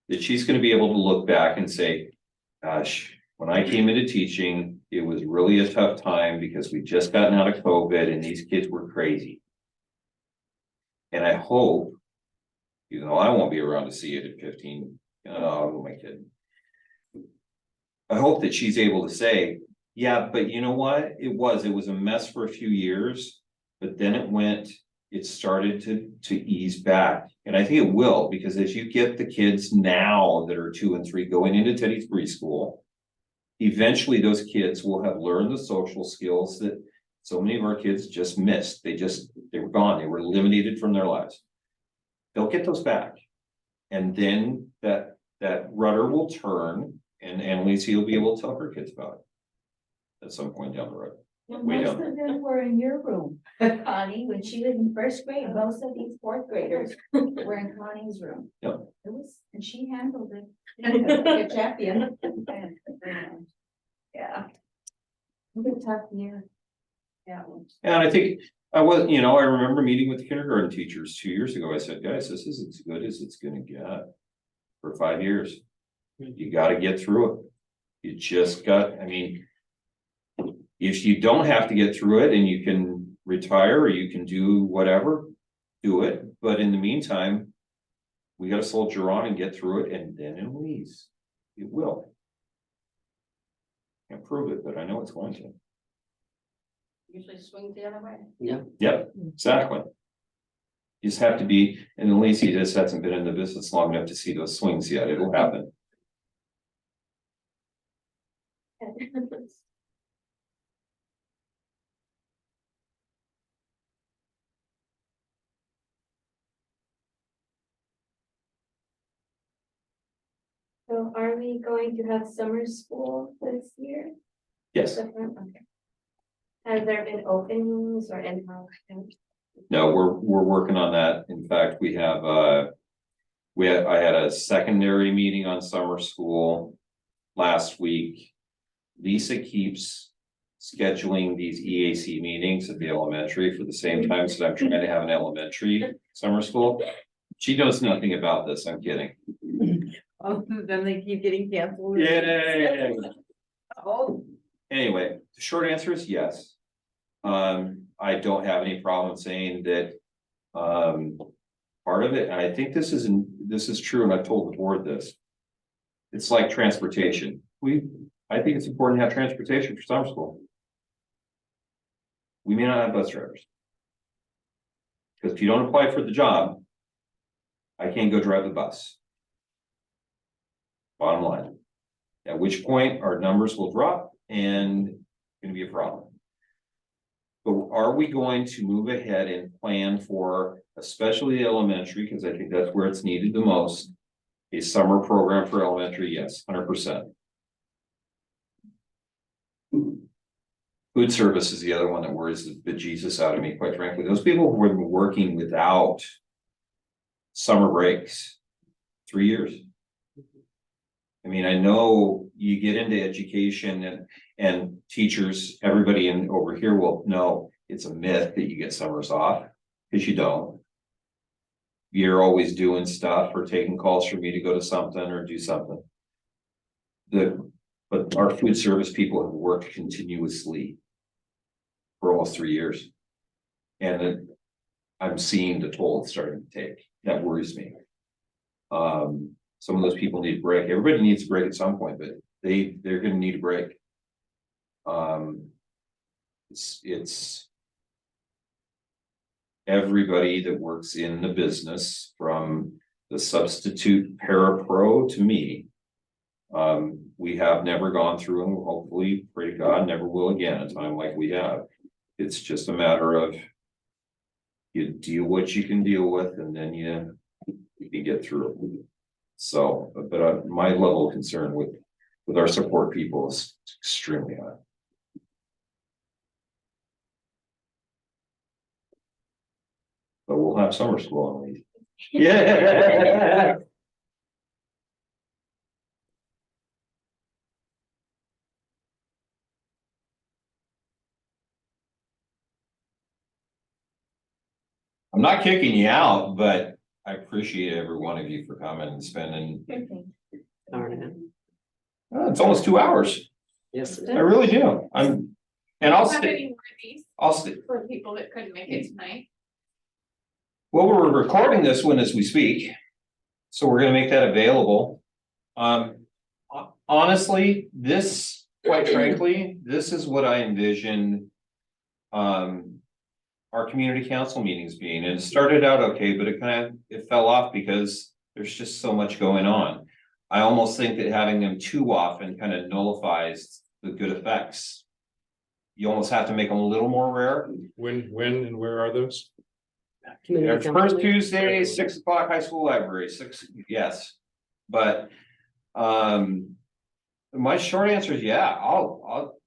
that she's going to be able to look back and say, gosh, when I came into teaching, it was really a tough time because we just gotten out of COVID and these kids were crazy. And I hope, even though I won't be around to see it at 15, oh, my kid. I hope that she's able to say, yeah, but you know what? It was a mess for a few years, but then it started to ease back. And I think it will, because as you get the kids now that are 2 and 3 going into Teddy's preschool, eventually those kids will have learned the social skills that so many of our kids just missed. They were gone. They were eliminated from their lives. They'll get those back. And then that rudder will turn and Annalisa will be able to tell her kids about it at some point down the road. Way Most down. of them were in your room, Connie, when she was in 1st grade. Most of these 4th graders were in Connie's room. Yep. And she handled it. Like a champion. Yeah. It was a tough year. Yeah. And I think I remember meeting with the kindergarten teachers 2 years ago. I said, guys, this is as good as it's gonna get for 5 years. You gotta get through it. You just I mean, if you don't have to get through it and you can retire or you can do whatever, do it. But in the meantime, we gotta soldier on and get through it, and then it'll ease. It will. Can't prove it, but I know it's going to. usually swings the other way. Yep, exactly. You just have to be, and Lacey just hasn't been in the business long enough to see those swings yet. It'll happen. So are we going to have summer school this year? Yes, Okay. Has there been openings or in-house? no, we're working on that. In fact, we have, I had a secondary meeting on summer school last week. Lisa keeps scheduling these EAC meetings at the elementary for the same time, so I'm trying to have an elementary summer school. She knows nothing about this, I'm kidding. Then they keep getting canceled. Yay! Oh, Anyway, the short answer is yes. I don't have any problem saying that. Part of it, and I think this is true, and I've told the board this. It's like transportation. I think it's important to have transportation for summer school. We may not have bus drivers. Because if you don't apply for the job, I can't go drive the bus. Bottom line. At which point our numbers will drop and it's gonna be a problem. But are we going to move ahead and plan for, especially elementary, because I think that's where it's needed the most, a summer program for elementary? Yes, 100%. Food service is the other one that worries the bejesus out of me, quite frankly. Those people who have been working without summer breaks, 3 years. I mean, I know you get into education and teachers, everybody over here will know it's a myth that you get summers off, because you don't. You're always doing stuff or taking calls for me to go to something or do something. But our food service people have worked continuously for almost 3 years. And then I'm seeing the toll it's starting to take. That worries me. Some of those people need a break. Everybody needs a break at some point, but they're gonna need a break. It's everybody that works in the business, from the substitute parapro to me. We have never gone through, and hopefully, pray to God, never will again, a time like we have. It's just a matter of you deal what you can deal with, and then you can get through it. So, but my level of concern with our support people is extremely high. But we'll have summer school on leave. Yeah. I'm not kicking you out, but I appreciate every one of you for coming and spending. It's almost 2 hours. Yes. I really do. And I'll Have stay. any more of these I'll stay. for people that couldn't make it tonight? Well, we're recording this one as we speak, so we're gonna make that available. Honestly, this, quite frankly, this is what I envisioned. Our community council meetings being, and it started out okay, but it fell off because there's just so much going on. I almost think that having them too often kind of nullifies the good effects. You almost have to make them a little more rare. When and where are those? Community council First meeting. Tuesday, 6 o'clock, high school library, 6, yes. But, my short answer is, yeah,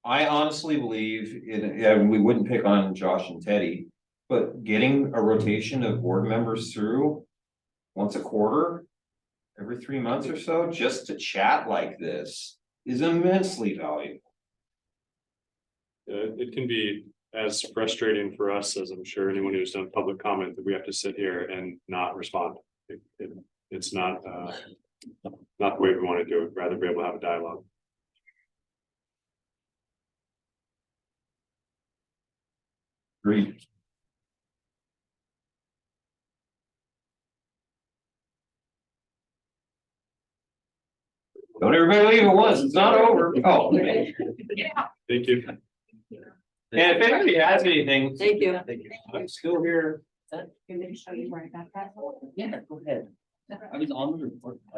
I honestly believe and we wouldn't pick on Josh and Teddy, but getting a rotation of board members through once a quarter, every 3 months or so, just to chat like this is immensely valuable. It can be as frustrating for us as I'm sure anyone who's done public comment that we have to sit here and not respond. It's not the way we want to do it, rather be able to have a dialogue. Agreed. Don't everybody leave at once, it's not over. Oh. And Thank you. if anybody has anything. Thank you. I'm still here. Yeah, go ahead. I was on the report.